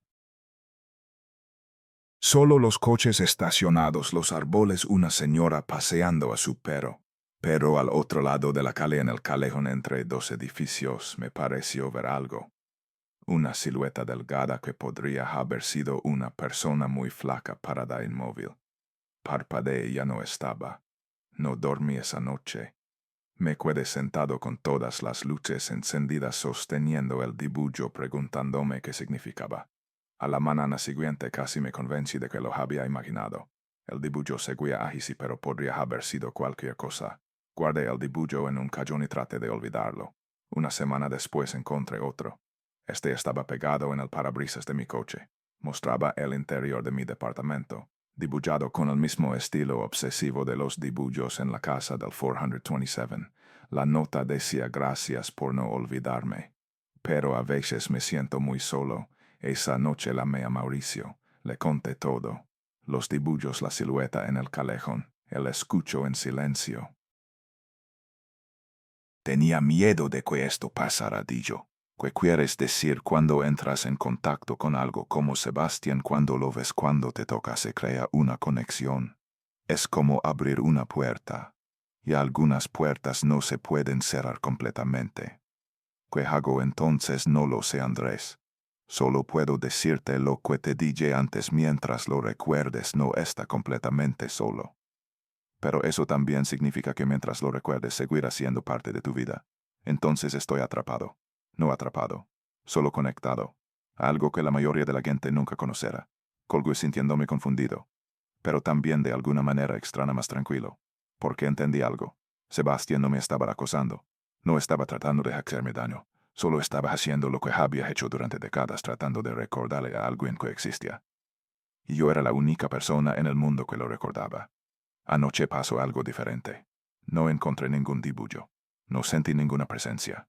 Solo los coches estacionados, los árboles, una señora paseando a su perro. Pero al otro lado de la calle, en el callejón entre 2 edificios, me pareció ver algo. Una silueta delgada que podría haber sido una persona muy flaca parada inmóvil. Parpadeé y ya no estaba. No dormí esa noche. Me quedé sentado con todas las luces encendidas sosteniendo el dibujo preguntándome qué significaba. A la mañana siguiente casi me convencí de que lo había imaginado. El dibujo seguía ahí, sí, pero podría haber sido cualquier cosa. Guardé el dibujo en un cajón y traté de olvidarlo. Una semana después encontré otro. Este estaba pegado en el parabrisas de mi coche. Mostraba el interior de mi departamento, dibujado con el mismo estilo obsesivo de los dibujos en la casa del 427. La nota decía: gracias por no olvidarme. Pero a veces me siento muy solo. Esa noche llamé a Mauricio. Le conté todo. Los dibujos, la silueta en el callejón. El escucho en silencio. Tenía miedo de que esto pasara, dijo. ¿Qué quieres decir cuando entras en contacto con algo como Sebastián? Cuando lo ves, cuando te toca, se crea una conexión. Es como abrir una puerta. Y algunas puertas no se pueden cerrar completamente. ¿Qué hago entonces? No lo sé, Andrés. Solo puedo decirte lo que te dije antes: mientras lo recuerdes no está completamente solo. Pero eso también significa que mientras lo recuerdes seguirá siendo parte de tu vida. Entonces estoy atrapado. No atrapado, solo conectado. A algo que la mayoría de la gente nunca conocerá. Colgué sintiéndome confundido, pero también de alguna manera extraña más tranquilo. Porque entendí algo. Sebastián no me estaba acosando. No estaba tratando de hacerme daño. Solo estaba haciendo lo que había hecho durante décadas, tratando de recordarle a alguien que existía. Y yo era la única persona en el mundo que lo recordaba. Anoche pasó algo diferente. No encontré ningún dibujo. No sentí ninguna presencia.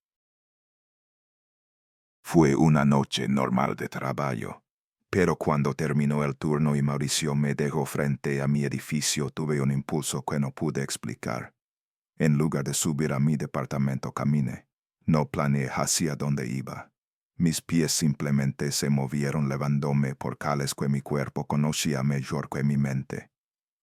Fue una noche normal de trabajo. Pero cuando terminó el turno y Mauricio me dejó frente a mi edificio, tuve un impulso que no pude explicar. En lugar de subir a mi departamento, caminé. No planeé hacia dónde iba. Mis pies simplemente se movieron levantándome por calles que mi cuerpo conocía mejor que mi mente.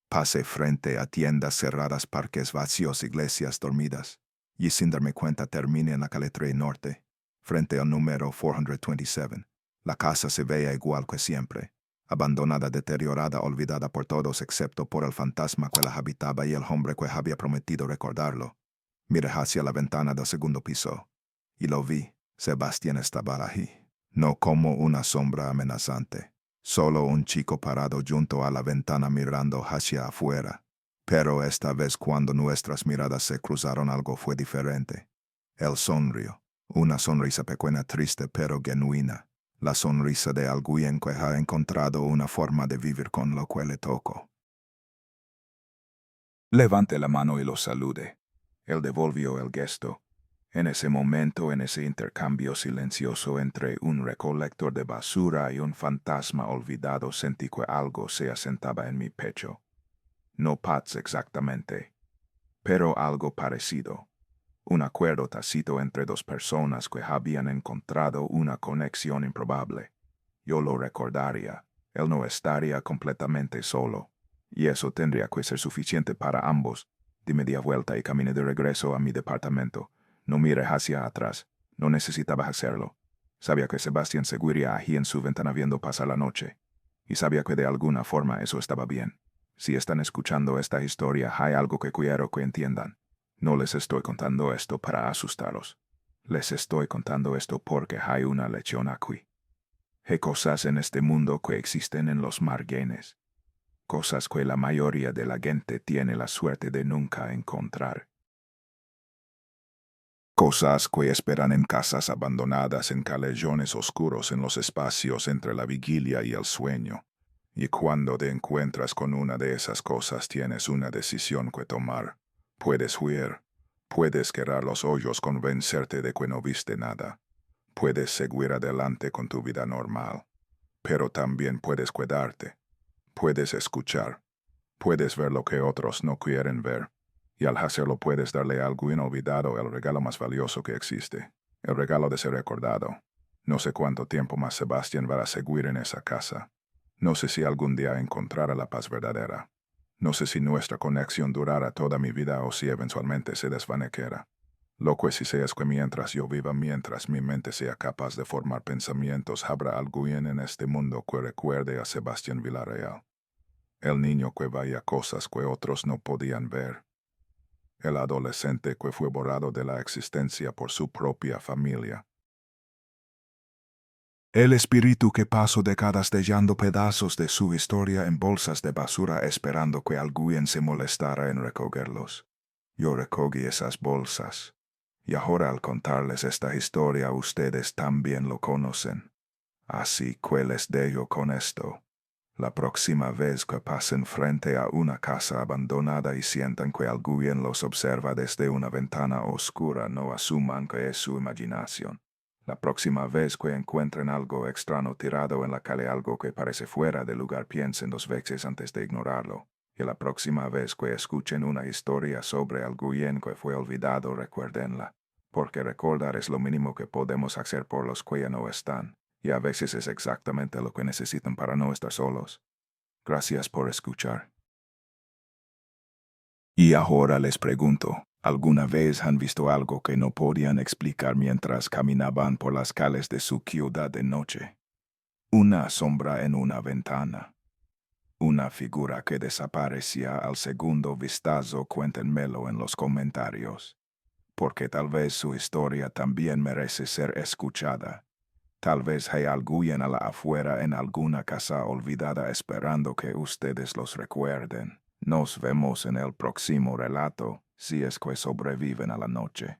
Pasé frente a tiendas cerradas, parques vacíos, iglesias dormidas. Y sin darme cuenta terminé en la calle 3 Norte, frente al número 427. La casa se veía igual que siempre, abandonada, deteriorada, olvidada por todos excepto por el fantasma que la habitaba y el hombre que había prometido recordarlo. Miré hacia la ventana del segundo piso, y lo vi. Sebastián estaba allí, no como una sombra amenazante, solo un chico parado junto a la ventana mirando hacia afuera. Pero esta vez, cuando nuestras miradas se cruzaron, algo fue diferente. Él sonrió, una sonrisa pequeña, triste pero genuina. La sonrisa de alguien que ha encontrado una forma de vivir con lo que le tocó. Levante la mano y lo salude. Él devolvió el gesto. En ese momento, en ese intercambio silencioso entre un recolector de basura y un fantasma olvidado, sentí que algo se asentaba en mi pecho. No paz exactamente, pero algo parecido. Un acuerdo tácito entre dos personas que habían encontrado una conexión improbable. Yo lo recordaría. Él no estaría completamente solo. Y eso tendría que ser suficiente para ambos. Di media vuelta y caminé de regreso a mi departamento. No miré hacia atrás. No necesitaba hacerlo. Sabía que Sebastián seguiría allí en su ventana viendo pasar la noche. Y sabía que de alguna forma eso estaba bien. Si están escuchando esta historia, hay algo que quiero que entiendan. No les estoy contando esto para asustarlos. Les estoy contando esto porque hay una lección aquí. Hay cosas en este mundo que existen en los márgenes. Cosas que la mayoría de la gente tiene la suerte de nunca encontrar. Cosas que esperan en casas abandonadas, en callejones oscuros, en los espacios entre la vigilia y el sueño. Y cuando te encuentras con una de esas cosas, tienes una decisión que tomar. Puedes huir. Puedes cerrar los ojos, convencerte de que no viste nada. Puedes seguir adelante con tu vida normal. Pero también puedes cuidarte. Puedes escuchar. Puedes ver lo que otros no quieren ver. Y al hacerlo puedes darle a algo inolvidado el regalo más valioso que existe. El regalo de ser recordado. No sé cuánto tiempo más Sebastián va a seguir en esa casa. No sé si algún día encontrará la paz verdadera. No sé si nuestra conexión durará toda mi vida o si eventualmente se desvaneciera. Lo que sí sé es que mientras yo viva, mientras mi mente sea capaz de formar pensamientos, habrá alguien en este mundo que recuerde a Sebastián Villarreal. El niño que veía cosas que otros no podían ver. El adolescente que fue borrado de la existencia por su propia familia. El espíritu que pasó décadas dejando pedazos de su historia en bolsas de basura esperando que alguien se molestara en recogerlos. Yo recogí esas bolsas. Y ahora al contarles esta historia ustedes también lo conocen. Así que les dejo con esto. La próxima vez que pasen frente a una casa abandonada y sientan que alguien los observa desde una ventana oscura, no asuman que es su imaginación. La próxima vez que encuentren algo extraño tirado en la calle, algo que parece fuera de lugar, piensen dos veces antes de ignorarlo. Y la próxima vez que escuchen una historia sobre alguien que fue olvidado, recuérdenla. Porque recordar es lo mínimo que podemos hacer por los que ya no están. Y a veces es exactamente lo que necesitan para no estar solos. Gracias por escuchar. Y ahora les pregunto, ¿alguna vez han visto algo que no podían explicar mientras caminaban por las calles de su ciudad de noche? Una sombra en una ventana. Una figura que desaparecía al segundo vistazo. Cuéntenmelo en los comentarios. Porque tal vez su historia también merece ser escuchada. Tal vez hay alguien a la afuera en alguna casa olvidada esperando que ustedes los recuerden. Nos vemos en el próximo relato, si es que sobreviven a la noche.